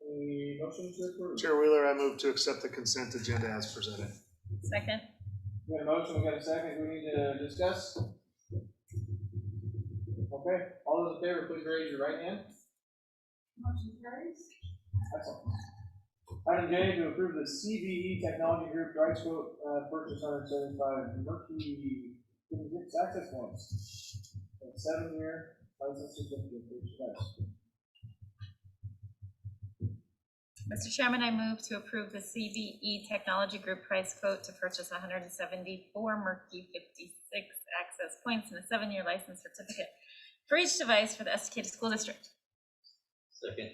Any motion to approve? Chair Wheeler, I move to accept the consent agenda as presented. Second. We got a motion, we got a second, do we need to discuss? Okay, all those in favor, please raise your right hand. Motion carries. Excellent. Item J, to approve the CVE Technology Group price quote, purchase 175 Mercury access points. 7-year license certificate for each device. Mr. Chairman, I move to approve the CVE Technology Group price quote to purchase 174 Mercury 56 access points and a 7-year license certificate for each device for the Estacada School District. Second.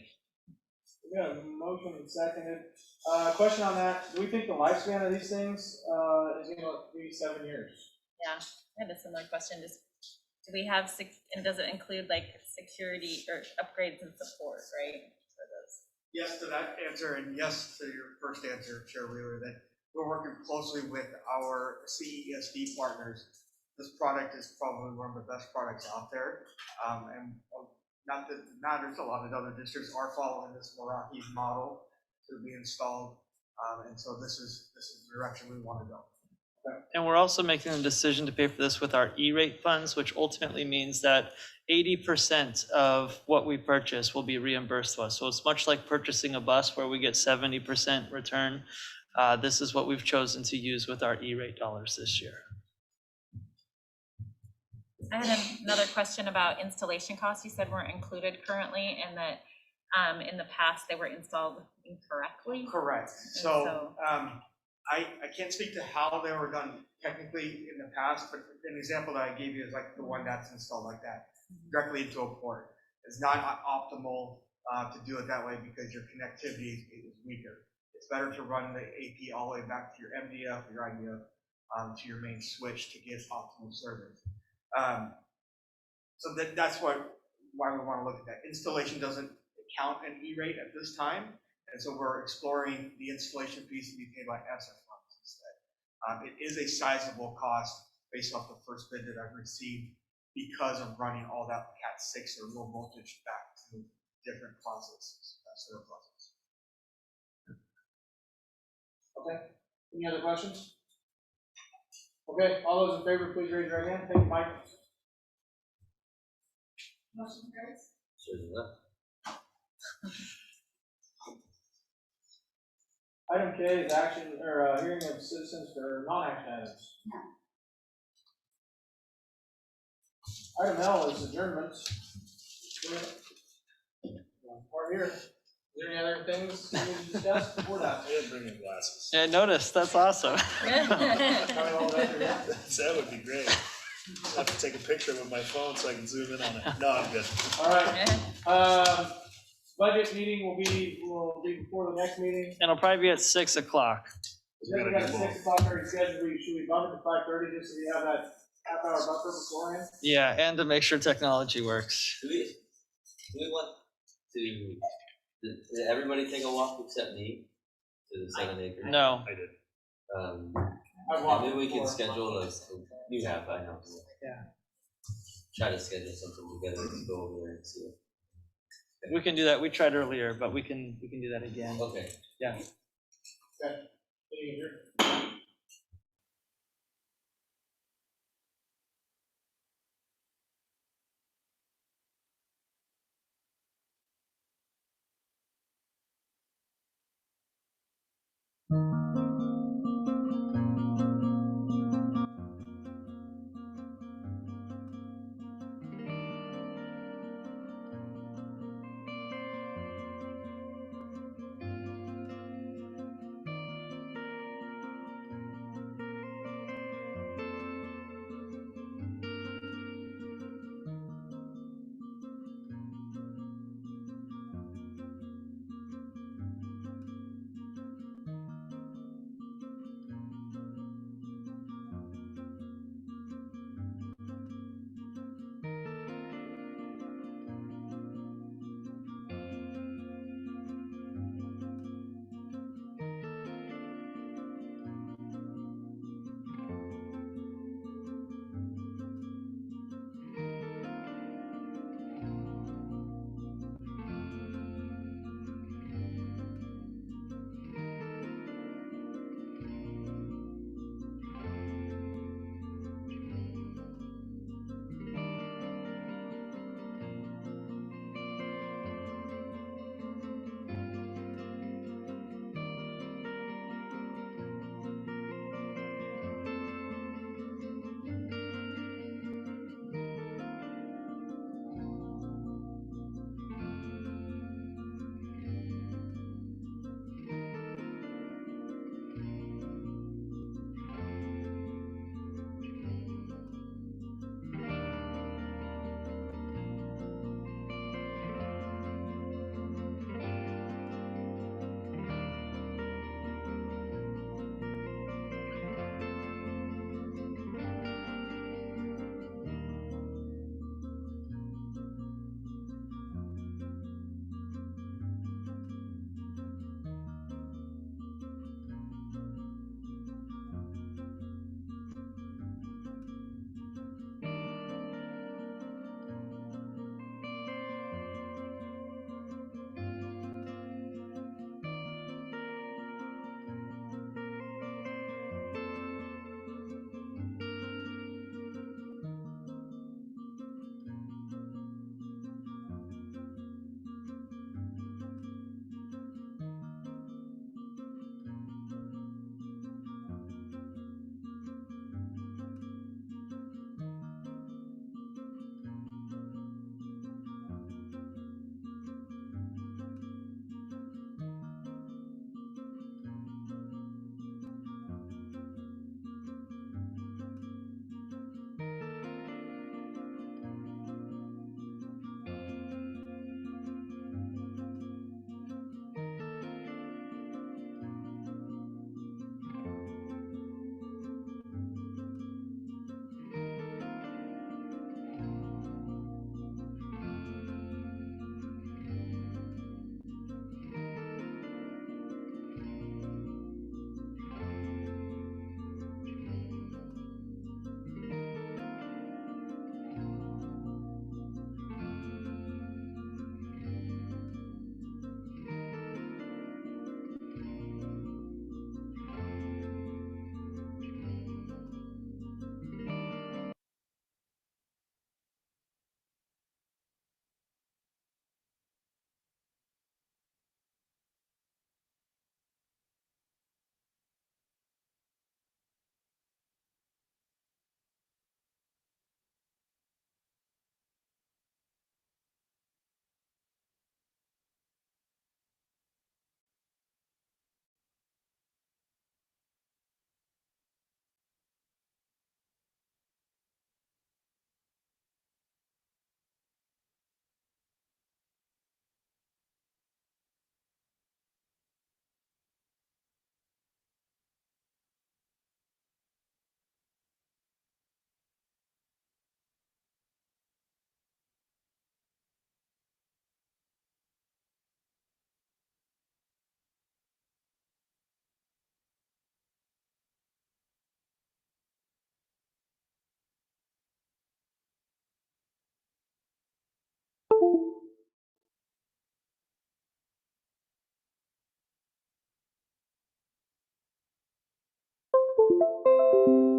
We got a motion and seconded. Question on that, do we think the lifespan of these things, is gonna be 7 years? Yeah, I had a similar question. Just, do we have, and does it include like security or upgrades and support, right, for those? Yes to that answer, and yes to your first answer, Chair Wheeler, that we're working closely with our CESD partners. This product is probably one of the best products out there, and not that it matters, a lot of other districts are following this Meraki model to be installed, and so this is the direction we want to go. And we're also making a decision to pay for this with our E-rate funds, which ultimately means that 80% of what we purchase will be reimbursed to us. So it's much like purchasing a bus where we get 70% return. This is what we've chosen to use with our E-rate dollars this year. I had another question about installation costs. You said weren't included currently, and that in the past they were installed incorrectly. Correct. So- I can't speak to how they were done technically in the past, but an example that I gave you is like the one that's installed like that, directly into a port. It's not optimal to do it that way because your connectivity is weaker. It's better to run the AP all the way back to your MDF or your IDF to your main switch to get optimal service. So that's why we want to look at that. Installation doesn't count an E-rate at this time, and so we're exploring the installation fees to be paid by SF funds instead. It is a sizable cost based off the first bid that I've received because of running all that Cat 6 or low voltage back to different closets, server closets. Okay, any other questions? Okay, all those in favor, please raise your hand. Thank you, Mike. Motion carries. Sure enough. Item K is action, or hearing of citizens for non-action items. Item L is adjournments. We're here. Is there any other things we need to discuss before that? I didn't bring your glasses. Yeah, I noticed, that's awesome. That would be great. I have to take a picture with my phone so I can zoom in on it. No, I'm good. All right. Budget meeting will be before the next meeting. And it'll probably be at 6 o'clock. Then we got a 6 o'clock already scheduled. Should we bump it to 5:30 just so we have that half-hour buffer beforehand? Yeah, and to make sure technology works. Do we want to, did everybody take a walk except me to the 7 acre? No. I did. I've walked Maybe we can before. schedule you have, I know. Yeah. Try to schedule something together to go over there and see it. We can do that. We tried earlier, but we can do that again. Okay. Yeah. Okay. Meeting adjourned. you.